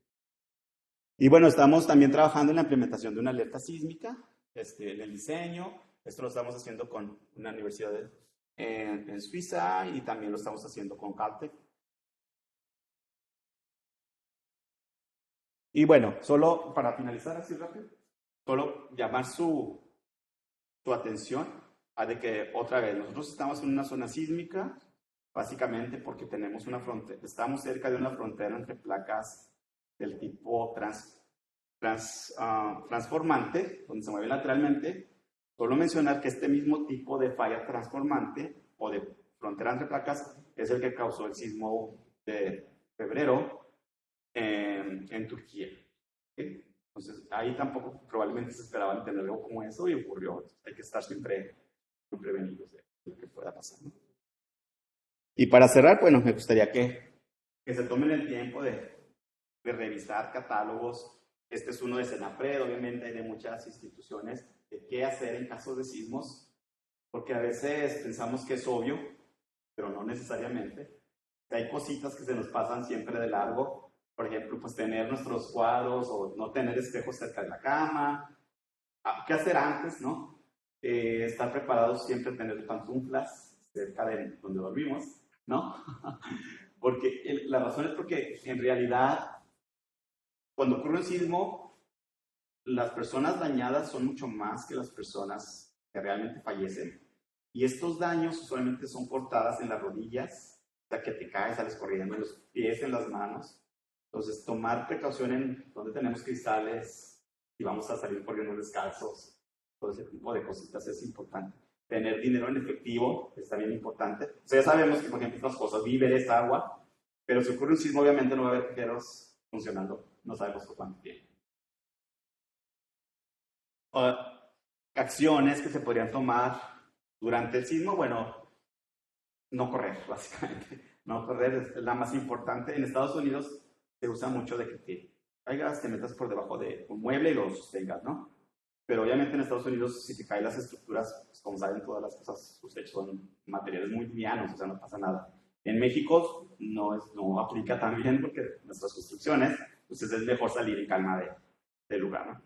Y bueno, estamos también trabajando en la implementación de una alerta sísmica, en el diseño. Esto lo estamos haciendo con una universidad en Suiza y también lo estamos haciendo con Caltech. Y bueno, solo para finalizar así rápido, solo llamar su atención a de que otra vez nosotros estamos en una zona sísmica, básicamente porque tenemos una frontera, estamos cerca de una frontera entre placas del tipo transformante, donde se mueve lateralmente. Solo mencionar que este mismo tipo de falla transformante o de frontera entre placas es el que causó el sismo de febrero en Turquía. ¿Okay? Entonces, ahí tampoco probablemente se esperaban tener algo como eso y ocurrió. Hay que estar siempre prevenidos de lo que pueda pasar, ¿no? Y para cerrar, bueno, me gustaría que se tomen el tiempo de revisar catálogos. Este es uno de Senapred, obviamente hay de muchas instituciones, de qué hacer en casos de sismos, porque a veces pensamos que es obvio, pero no necesariamente. Hay cositas que se nos pasan siempre de largo. Por ejemplo, pues tener nuestros cuadros o no tener espejos cerca de la cama. ¿Qué hacer antes, no? Estar preparados siempre, tener pantuflas cerca de donde dormimos, ¿no? Porque la razón es porque en realidad, cuando ocurre un sismo, las personas dañadas son mucho más que las personas que realmente fallecen. Y estos daños usualmente son cortadas en las rodillas, hasta que te caes, sales corriendo, en los pies, en las manos. Entonces, tomar precaución en donde tenemos cristales, si vamos a salir corriendo descalzos, todo ese tipo de cositas es importante. Tener dinero en efectivo es también importante. O sea, ya sabemos que, por ejemplo, estas cosas, víveres, agua, pero si ocurre un sismo, obviamente no va a haber cajeros funcionando. No sabemos por cuánto tiempo. Acciones que se podrían tomar durante el sismo, bueno, no correr, básicamente. No correr es la más importante. En Estados Unidos se usa mucho de que te caigas, te metas por debajo de un mueble y lo sostengas, ¿no? Pero obviamente en Estados Unidos, si te caen las estructuras, pues como saben, todas las cosas, sus techos son materiales muy livianos, o sea, no pasa nada. En México no aplica tan bien porque nuestras construcciones, pues es mejor salir en calma del lugar, ¿no?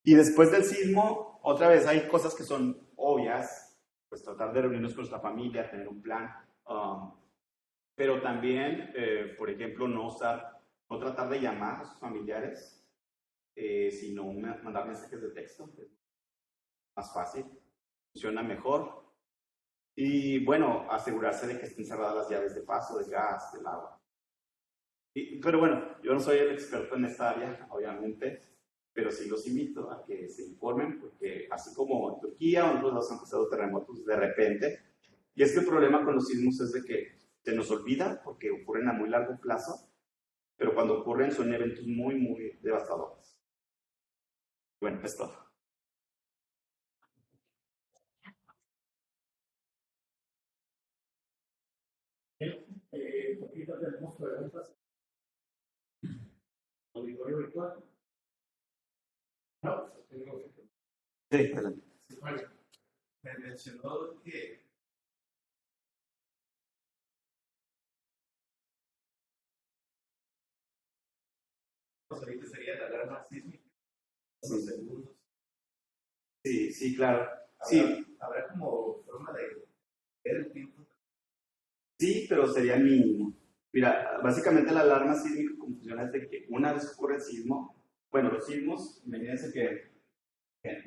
Y después del sismo, otra vez hay cosas que son obvias, pues tratar de reunirnos con nuestra familia, tener un plan, pero también, por ejemplo, no tratar de llamar a sus familiares, sino mandar mensajes de texto, es más fácil, funciona mejor. Y bueno, asegurarse de que estén cerradas las llaves de paso, del gas, del agua. Pero bueno, yo no soy el experto en esta área, obviamente, pero sí los invito a que se informen, porque así como en Turquía o en otros lados han pasado terremotos de repente, y es que el problema con los sismos es de que se nos olvida porque ocurren a muy largo plazo, pero cuando ocurren son eventos muy, muy devastadores. Bueno, es todo. Poquito tenemos preguntas. Auditorio virtual. No, tengo. Sí, adelante. Bueno, me mencionó que ahorita sería la alarma sísmica. Unos segundos. Sí, sí, claro. Sí. ¿Habrá como forma de ver el tiempo? Sí, pero sería mínimo. Mira, básicamente la alarma sísmica como funciona es de que una vez ocurre el sismo, bueno, los sismos, imagínense que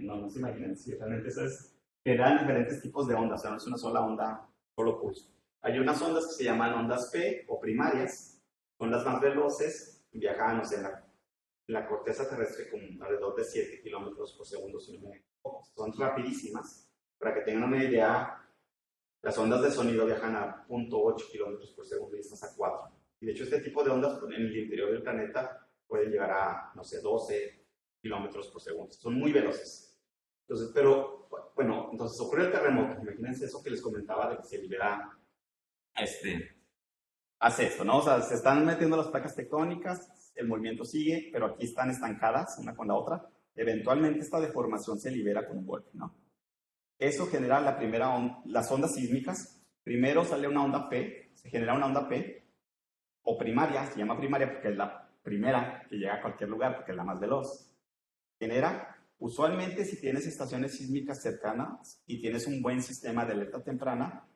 no se imaginen, si realmente eso es, que dan diferentes tipos de ondas, o sea, no es una sola onda, solo pulso. Hay unas ondas que se llaman ondas P o primarias, son las más veloces, viajan, o sea, en la corteza terrestre con alrededor de 7 kilómetros por segundo, si no me equivoco. Son rapidísimas. Para que tengan una idea, las ondas de sonido viajan a 0.8 kilómetros por segundo y estas a 4. Y de hecho, este tipo de ondas en el interior del planeta pueden llegar a, no sé, 12 kilómetros por segundo. Son muy veloces. Entonces, pero, bueno, entonces ocurre el terremoto. Imagínense eso que les comentaba de que se libera, hace esto, ¿no? O sea, se están metiendo las placas tectónicas, el movimiento sigue, pero aquí están estancadas una con la otra. Eventualmente esta deformación se libera con un golpe, ¿no? Eso genera las ondas sísmicas. Primero sale una onda P, se genera una onda P, o primaria, se llama primaria porque es la primera que llega a cualquier lugar, porque es la más veloz. Genera, usualmente si tienes estaciones sísmicas cercanas y tienes un buen sistema de alerta temprana,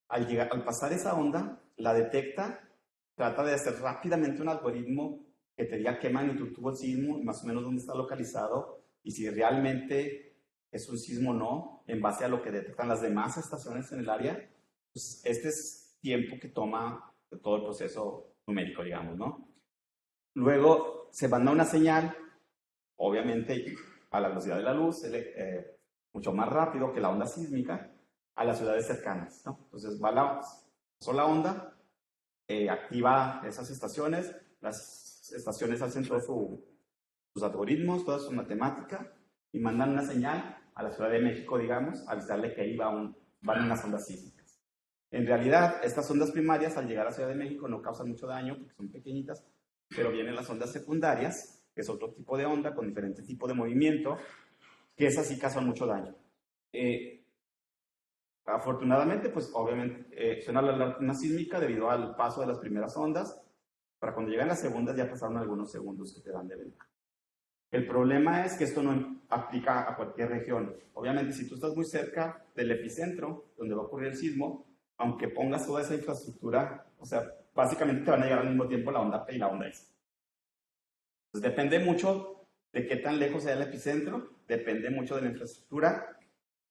al pasar esa onda, la detecta, trata de hacer rápidamente un algoritmo que te diga qué magnitud tuvo el sismo, más o menos dónde está localizado, y si realmente es un sismo o no, en base a lo que detectan las demás estaciones en el área, pues este es tiempo que toma todo el proceso numérico, digamos, ¿no? Luego se manda una señal, obviamente a la velocidad de la luz, mucho más rápido que la onda sísmica, a las ciudades cercanas, ¿no? Entonces va la sola onda, activa esas estaciones, las estaciones hacen todos sus algoritmos, toda su matemática, y mandan una señal a la Ciudad de México, digamos, a avisarle que ahí van unas ondas sísmicas. En realidad, estas ondas primarias al llegar a Ciudad de México no causan mucho daño porque son pequeñitas, pero vienen las ondas secundarias, que es otro tipo de onda con diferente tipo de movimiento, que esas sí causan mucho daño. Afortunadamente, pues obviamente suena la alarma sísmica debido al paso de las primeras ondas. Para cuando llegan las segundas ya pasaron algunos segundos que te dan de ventaja. El problema es que esto no aplica a cualquier región. Obviamente, si tú estás muy cerca del epicentro, donde va a ocurrir el sismo, aunque pongas toda esa infraestructura, o sea, básicamente te van a llegar al mismo tiempo la onda P y la onda S. Entonces, depende mucho de qué tan lejos sea el epicentro, depende mucho de la infraestructura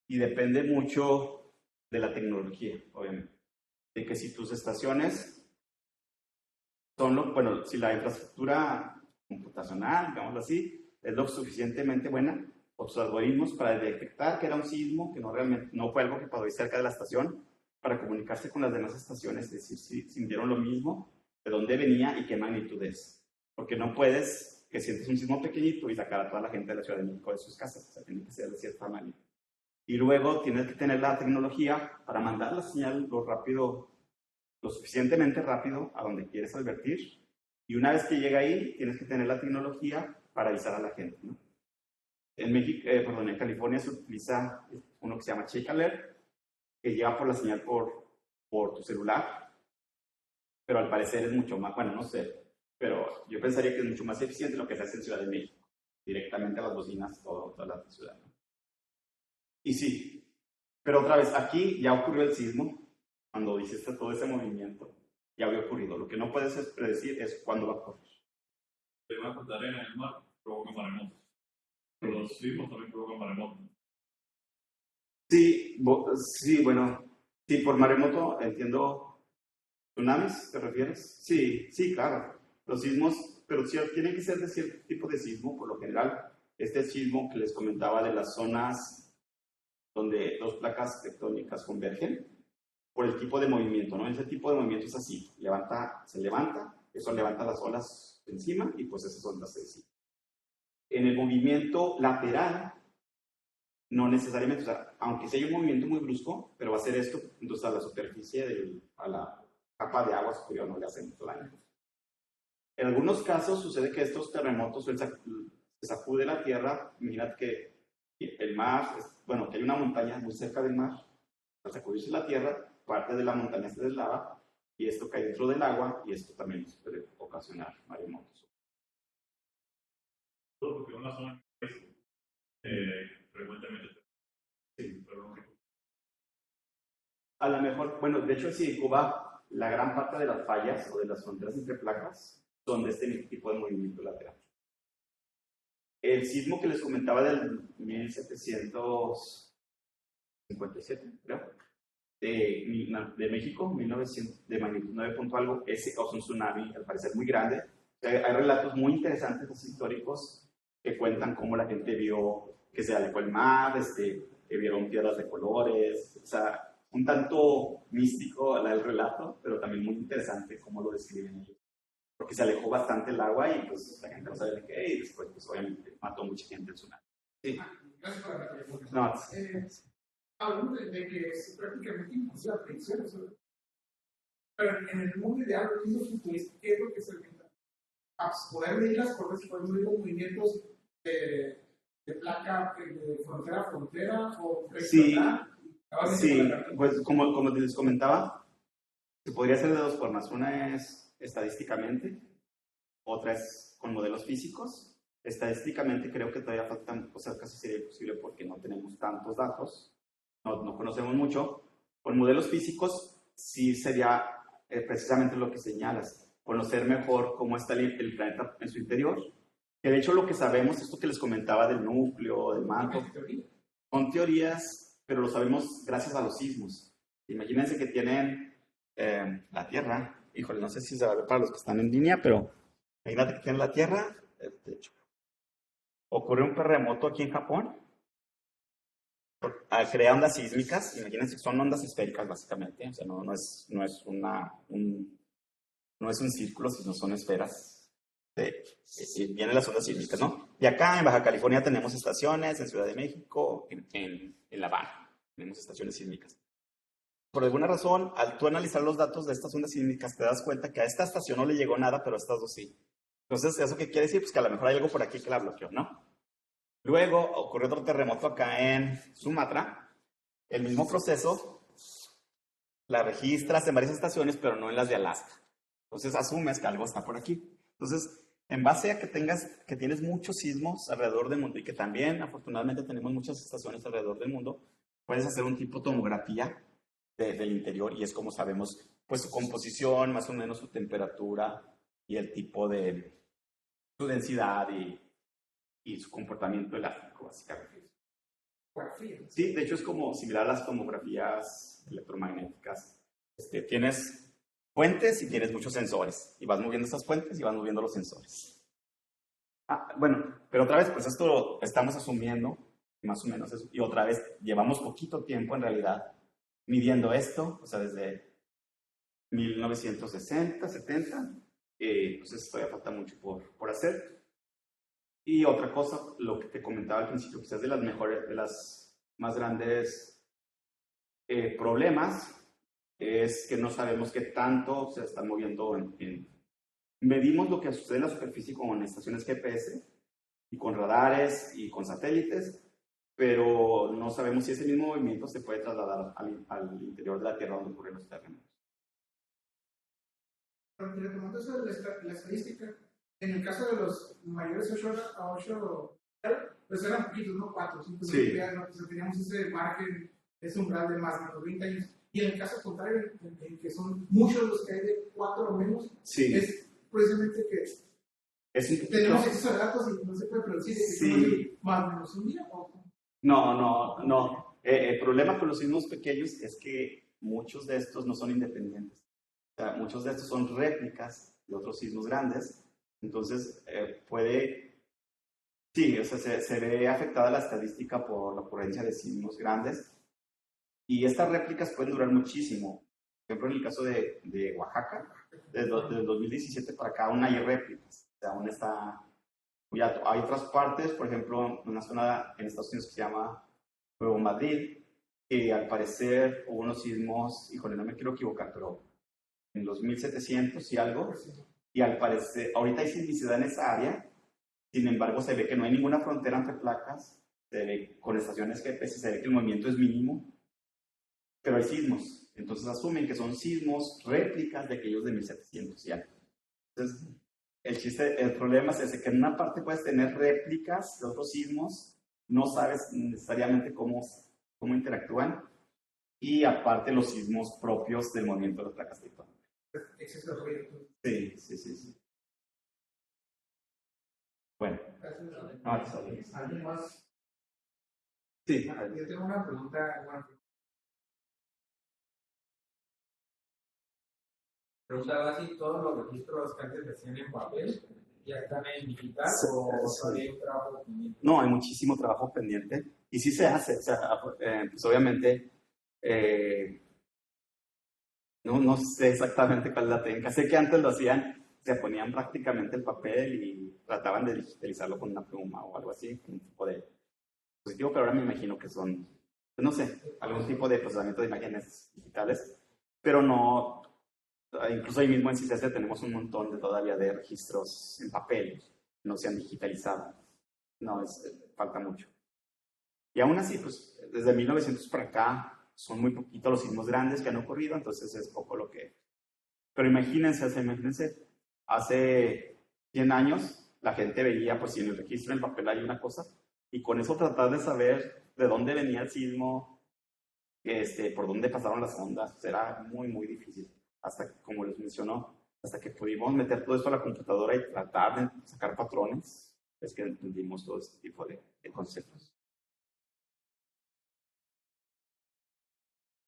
y depende mucho de la tecnología, obviamente. De que si tus estaciones bueno, si la infraestructura computacional, digámoslo así, es lo suficientemente buena, o sus algoritmos para detectar que era un sismo, que no fue algo que pasó ahí cerca de la estación, para comunicarse con las demás estaciones, es decir, si sintieron lo mismo, de dónde venía y qué magnitud es. Porque no puedes que sientes un sismo pequeñito y sacar a toda la gente de la Ciudad de México de sus casas, o sea, tiene que ser de cierta manera. Y luego tienes que tener la tecnología para mandar la señal lo suficientemente rápido a donde quieres advertir. Y una vez que llega ahí, tienes que tener la tecnología para avisar a la gente, ¿no? En California se utiliza uno que se llama Check Alert, que llega por la señal por tu celular, pero al parecer es mucho más, bueno, no sé, pero yo pensaría que es mucho más eficiente lo que se hace en Ciudad de México, directamente a las bocinas, toda la ciudad, ¿no? Y sí, pero otra vez, aquí ya ocurrió el sismo, cuando hiciste todo ese movimiento, ya había ocurrido. Lo que no puedes predecir es cuándo va a ocurrir. Temas de arena en el mar provocan maremotos. Pero los sismos también provocan maremotos. Sí, bueno, sí, por maremoto entiendo. ¿Tsunamis te refieres? Sí, sí, claro. Los sismos, pero sí, tienen que ser de cierto tipo de sismo, por lo general. Este sismo que les comentaba de las zonas donde dos placas tectónicas convergen, por el tipo de movimiento, ¿no? Ese tipo de movimiento es así, se levanta, eso levanta las olas encima y pues esas olas se descienden. En el movimiento lateral, no necesariamente, o sea, aunque sea un movimiento muy brusco, pero va a ser esto, entonces a la superficie, a la capa de agua superior no le hace mucho daño. En algunos casos sucede que estos terremotos se sacude la tierra, mirad que el mar, bueno, que hay una montaña muy cerca del mar, al sacudirse la tierra, parte de la montaña se deslava y esto cae dentro del agua y esto también puede ocasionar maremotos. Todo porque una zona frecuentemente. Sí, pero no. A lo mejor, bueno, de hecho sí, en Cuba, la gran parte de las fallas o de las fronteras entre placas son de este tipo de movimiento lateral. El sismo que les comentaba del 1757, creo, de México, 1900, de magnitud 9 punto algo, ese causó un tsunami, al parecer muy grande. Hay relatos muy interesantes históricos que cuentan cómo la gente vio que se alejó el mar, que vieron piedras de colores, o sea, un tanto místico el relato, pero también muy interesante cómo lo describen ellos. Porque se alejó bastante el agua y pues la gente no sabía de qué, y después pues obviamente mató mucha gente el tsunami. Sí. Gracias por la pregunta. No, Hablamos de que es prácticamente imposible la predicción, pero en el mundo ideal, lo mismo futurista, ¿qué es lo que se inventa? A poder medir las cosas, podemos medir los movimientos de placa de frontera a frontera o regional. Sí, pues como les comentaba, se podría hacer de dos formas. Una es estadísticamente, otra es con modelos físicos. Estadísticamente creo que todavía faltan cosas, casi sería imposible porque no tenemos tantos datos, no conocemos mucho. Con modelos físicos sí sería precisamente lo que señalas, conocer mejor cómo está el planeta en su interior. Que de hecho lo que sabemos, esto que les comentaba del núcleo, del manto, son teorías, pero lo sabemos gracias a los sismos. Imagínense que tienen la Tierra, híjole, no sé si se va a ver para los que están en línea, pero imagínate que tienen la Tierra, de hecho, ocurre un terremoto aquí en Japón, crea ondas sísmicas, imagínense que son ondas esféricas básicamente, o sea, no es un círculo, sino son esferas. Vienen las ondas sísmicas, ¿no? Y acá en Baja California tenemos estaciones, en Ciudad de México, en La Habana, tenemos estaciones sísmicas. Por alguna razón, al tú analizar los datos de estas ondas sísmicas, te das cuenta que a esta estación no le llegó nada, pero a estas dos sí. Entonces, ¿eso qué quiere decir? Pues que a lo mejor hay algo por aquí que la bloqueó, ¿no? Luego ocurrió otro terremoto acá en Sumatra, el mismo proceso, la registras en varias estaciones, pero no en las de Alaska. Entonces asumes que algo está por aquí. Entonces, en base a que tienes muchos sismos alrededor del mundo y que también, afortunadamente, tenemos muchas estaciones alrededor del mundo, puedes hacer un tipo de tomografía del interior y es como sabemos, pues su composición, más o menos su temperatura y el tipo de su densidad y su comportamiento elástico, básicamente. Sí, de hecho es como similar a las tomografías electromagnéticas. puentes y tienes muchos sensores. Y vas moviendo estas puentes y vas moviendo los sensores. Bueno, pero otra vez, pues esto lo estamos asumiendo, más o menos eso. Y otra vez, llevamos poquito tiempo en realidad midiendo esto, o sea, desde 1960, 70, pues todavía falta mucho por hacer. Y otra cosa, lo que te comentaba al principio, quizás de las mejores, de las más grandes problemas, es que no sabemos qué tanto se están moviendo medimos lo que sucede en la superficie con estaciones GPS y con radares y con satélites, pero no sabemos si ese mismo movimiento se puede trasladar al interior de la Tierra donde ocurren los terremotos. Retomando eso de la estadística, en el caso de los mayores 8, pues eran poquitos, ¿no? 4, 5, sí. Teníamos ese margen, ese umbral de más de 20 años. Y en el caso contrario, en que son muchos los que hay de 4 o menos, sí. Es precisamente que tenemos acceso a datos y no se puede producir más o menos un día. No. El problema con los sismos pequeños es que muchos de estos no son independientes. O sea, muchos de estos son réplicas de otros sismos grandes. Entonces, sí, o sea, se ve afectada la estadística por la ocurrencia de sismos grandes. Y estas réplicas pueden durar muchísimo. Por ejemplo, en el caso de Oaxaca, desde 2017 para acá aún hay réplicas. O sea, aún está muy alto. Hay otras partes, por ejemplo, una zona en Estados Unidos que se llama Nuevo Madrid, que al parecer hubo unos sismos, híjole, no me quiero equivocar, pero en los 1700 y algo, y al parecer, ahorita hay sismicidad en esa área, sin embargo se ve que no hay ninguna frontera entre placas, se ve con estaciones GPS, se ve que el movimiento es mínimo, pero hay sismos. Entonces asumen que son sismos réplicas de aquellos de 1700 y algo. Entonces, el problema es ese, que en una parte puedes tener réplicas de otros sismos, no sabes necesariamente cómo interactúan, y aparte los sismos propios del movimiento de las placas tectónicas. Sí. Bueno. ¿Alguien más? Sí. Yo tengo una pregunta, preguntaba si todos los registros que antes decían en papel ya están en digital o todavía hay trabajo pendiente. No, hay muchísimo trabajo pendiente y sí se hace. O sea, pues obviamente no sé exactamente cuál es la técnica. Sé que antes lo hacían, se ponían prácticamente el papel y trataban de digitalizarlo con una pluma o algo así, con un tipo de dispositivo, pero ahora me imagino que son, no sé, algún tipo de procesamiento de imágenes digitales, pero no. Incluso ahí mismo en CICESE tenemos un montón todavía de registros en papel que no se han digitalizado. No, falta mucho. Y aún así, pues desde 1900 para acá son muy poquitos los sismos grandes que han ocurrido, entonces es poco lo que... Pero imagínense, hace 100 años la gente veía, pues si en el registro en el papel hay una cosa, y con eso tratar de saber de dónde venía el sismo, por dónde pasaron las ondas, era muy, muy difícil. Hasta que, como les mencionó, hasta que pudimos meter todo esto a la computadora y tratar de sacar patrones, es que entendimos todo este tipo de conceptos.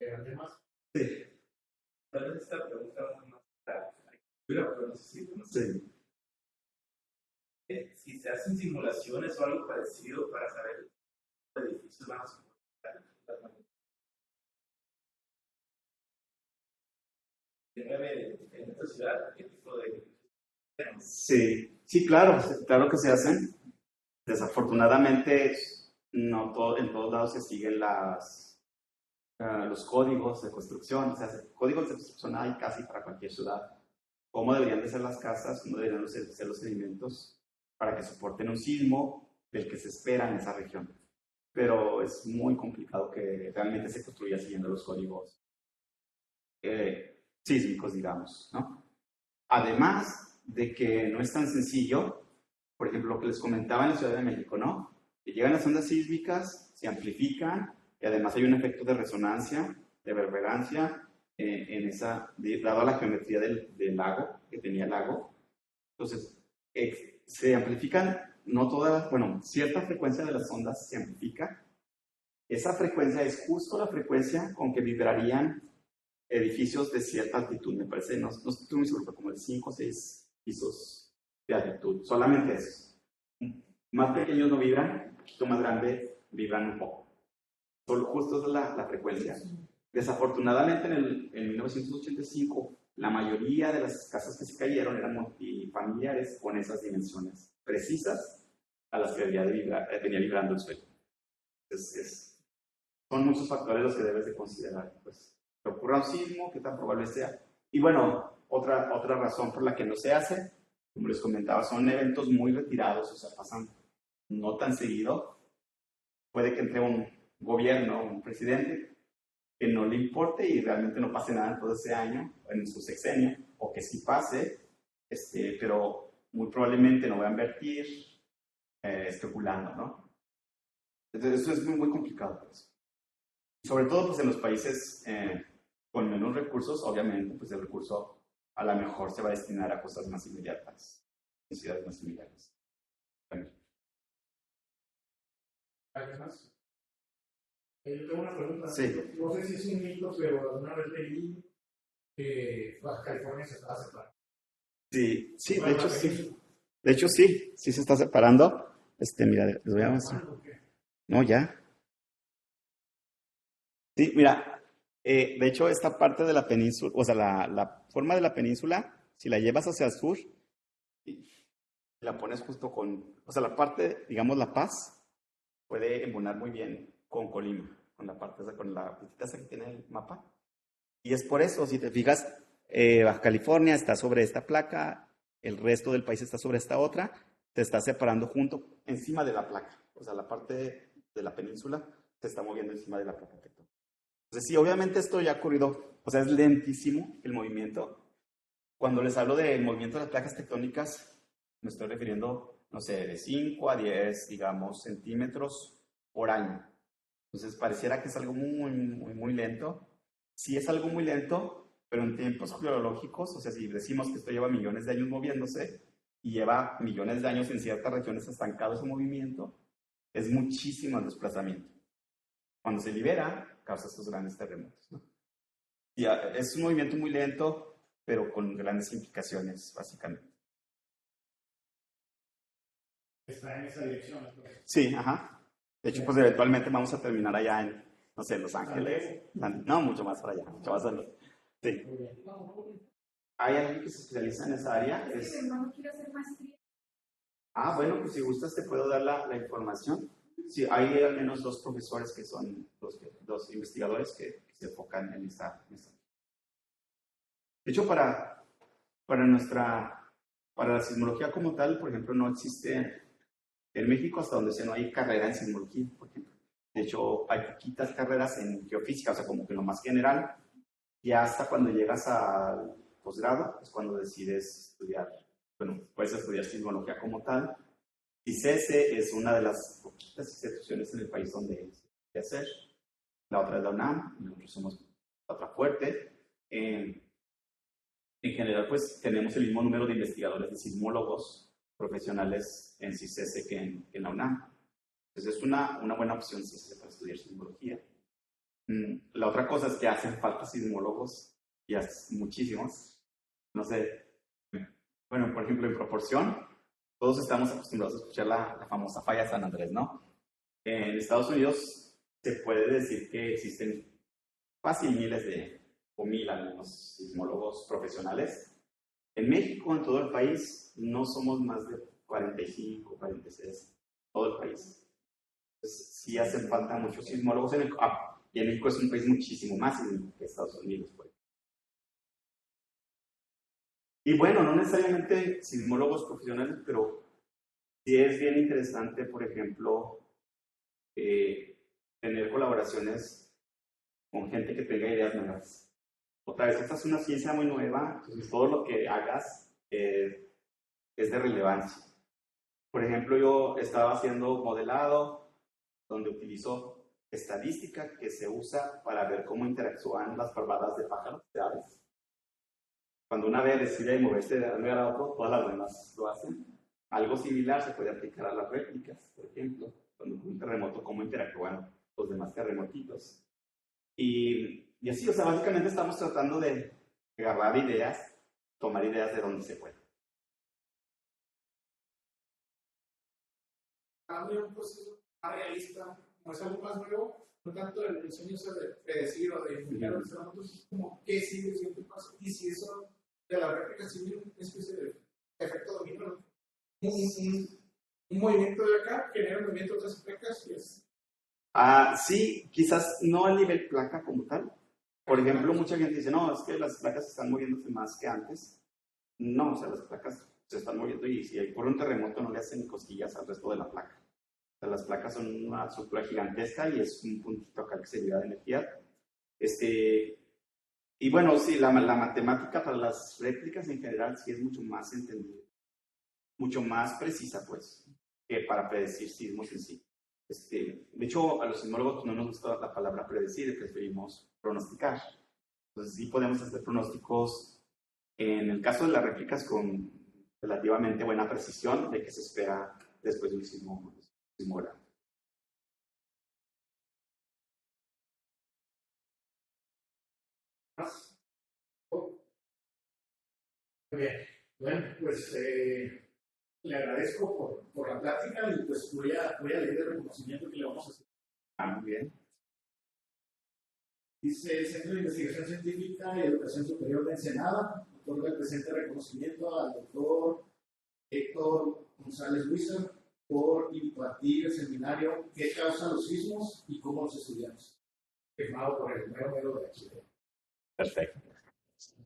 ¿Además? Sí. Tal vez esta pregunta va más pero no sé si conoces. Sí. Si se hacen simulaciones o algo parecido para saber qué edificios van a soportar en esta ciudad, ¿qué tipo de...? Sí, claro que se hacen. Desafortunadamente, en todos lados se siguen los códigos de construcción. O sea, códigos de construcción hay casi para cualquier ciudad. Cómo deberían de ser las casas, cómo deberían de ser los sedimentos para que soporten un sismo del que se espera en esa región. Pero es muy complicado que realmente se construya siguiendo los códigos sísmicos, digamos, ¿no? Además de que no es tan sencillo, por ejemplo, lo que les comentaba en la Ciudad de México, ¿no? Que llegan las ondas sísmicas, se amplifican, y además hay un efecto de resonancia, de reverberancia, dado la geometría del lago, que tenía el lago. Entonces, se amplifican, no todas, bueno, cierta frecuencia de las ondas se amplifica. Esa frecuencia es justo la frecuencia con que vibrarían edificios de cierta altitud, me parece, no estoy muy seguro, pero como de 5 o 6 pisos de altitud, solamente esos. Más pequeños no vibran, un poquito más grandes vibran un poco. Solo justo es la frecuencia. Desafortunadamente en 1985 la mayoría de las casas que se cayeron eran multifamiliares con esas dimensiones precisas a las que venía vibrando el suelo. Son muchos factores los que debes de considerar. Pues, que ocurra un sismo, qué tan probable sea. Y bueno, otra razón por la que no se hace, como les comentaba, son eventos muy retirados, o sea, pasan no tan seguido. Puede que entre un gobierno, un presidente, que no le importe y realmente no pase nada en todo ese año, en su sexenio, o que sí pase, pero muy probablemente no va a invertir especulando, ¿no? Entonces eso es muy, muy complicado. Pues. Sobre todo pues, en los países con menos recursos, obviamente, pues el recurso a lo mejor se va a destinar a cosas más inmediatas, en ciudades más inmediatas. ¿Alguien más? Yo tengo una pregunta. Sí. No sé si es un mito, pero alguna vez leí que Baja California se estaba separando. Sí, sí, de hecho sí. De hecho sí se está separando. Mira, les voy a mostrar. No, ya. Sí, mira, de hecho esta parte de la península, o sea, la forma de la península, si la llevas hacia el sur, y la pones justo o sea, la parte, digamos, La Paz, puede embonar muy bien con Colima, con la parte, con la puntita esa que tiene el mapa. Y es por eso, si te fijas, Baja California está sobre esta placa, el resto del país está sobre esta otra, te está separando junto, encima de la placa. O sea, la parte de la península se está moviendo encima de la placa tectónica. Entonces, sí, obviamente esto ya ha ocurrido, o sea, es lentísimo el movimiento. Cuando les hablo del movimiento de las placas tectónicas, me estoy refiriendo, no sé, de 5 a 10, digamos, centímetros por año. Entonces, pareciera que es algo muy, muy, muy lento. Sí es algo muy lento, pero en tiempos geológicos, o sea, si decimos que esto lleva millones de años moviéndose y lleva millones de años en ciertas regiones estancado ese movimiento, es muchísimo el desplazamiento. Cuando se libera, causa estos grandes terremotos, ¿no? Y es un movimiento muy lento, pero con grandes implicaciones, básicamente. Está en esa dirección. Entonces. Sí, ajá. De hecho, pues eventualmente vamos a terminar allá en, no sé, Los Ángeles. No, mucho más para allá, mucho más allá. Sí. ¿Hay alguien que se especializa en esa área? No quiero hacer maestría. Ah, bueno, pues si gustas te puedo dar la información. Sí, hay al menos 2 profesores que son los investigadores que se enfocan en esta. De hecho, para la sismología como tal, por ejemplo, no existe en México, hasta donde sé, no hay carrera en sismología, por ejemplo. De hecho, hay poquitas carreras en geofísica, o sea, como que lo más general. Y hasta cuando llegas al posgrado, es cuando decides estudiar, bueno, puedes estudiar sismología como tal. CICESE es una de las poquitas instituciones en el país donde se puede hacer. La otra es la UNAM, nosotros somos la otra fuerte. En general, pues tenemos el mismo número de investigadores, de sismólogos profesionales en CICESE que en la UNAM. Entonces es una buena opción CICESE para estudiar sismología. La otra cosa es que hacen falta sismólogos, y muchísimos. No sé, bueno, por ejemplo, en proporción, todos estamos acostumbrados a escuchar la famosa falla San Andrés, ¿no? En Estados Unidos se puede decir que existen fácil miles o 1000 al menos sismólogos profesionales. En México, en todo el país, no somos más de 45, 46, todo el país. Entonces, sí hacen falta muchos sismólogos y en México es un país muchísimo más que Estados Unidos, pues. Y bueno, no necesariamente sismólogos profesionales, pero sí es bien interesante, por ejemplo, tener colaboraciones con gente que tenga ideas nuevas. Otra vez, esta es una ciencia muy nueva, entonces todo lo que hagas es de relevancia. Por ejemplo, yo estaba haciendo modelado, donde utilizo estadística que se usa para ver cómo interactúan las parvadas de pájaros, de aves. Cuando una ave decide moverse de un lugar a otro, todas las demás lo hacen. Algo similar se puede aplicar a las réplicas, por ejemplo, cuando un terremoto, cómo interactúan los demás terremotitos. Y Y así, o sea, básicamente estamos tratando de agarrar ideas, tomar ideas de donde se pueda. Cambio un proceso más realista, no es algo más nuevo, no tanto el diseño de predecir o de indicar los terremotos, como qué sigue el siguiente paso. Y si eso de la réplica sigue una especie de efecto dominó, un movimiento de acá genera un movimiento de otras placas y es. Sí, quizás no a nivel placa como tal. Por ejemplo, mucha gente dice, no, es que las placas están moviéndose más que antes. No, o sea, las placas se están moviendo y si ocurre un terremoto no le hacen ni cosquillas al resto de la placa. O sea, las placas son una estructura gigantesca y es un puntito acá que se libera de energía. Y bueno, sí, la matemática para las réplicas en general sí es mucho más entendida, mucho más precisa, pues, que para predecir sismos en sí. De hecho, a los sismólogos no nos gusta la palabra predecir, preferimos pronosticar. Entonces, sí podemos hacer pronósticos, en el caso de las réplicas, con relativamente buena precisión de qué se espera después de un sismo grande. Bien, bueno, pues le agradezco por la plática y pues voy a leer el reconocimiento que le vamos a hacer. Muy bien. Dice el Centro de Investigación Científica y Educación Superior de Ensenada, otorga el presente reconocimiento al doctor Héctor González Huizar por impartir el seminario ¿Qué causa los sismos y cómo los estudiamos? Firmado por el mero de aquí. Perfecto.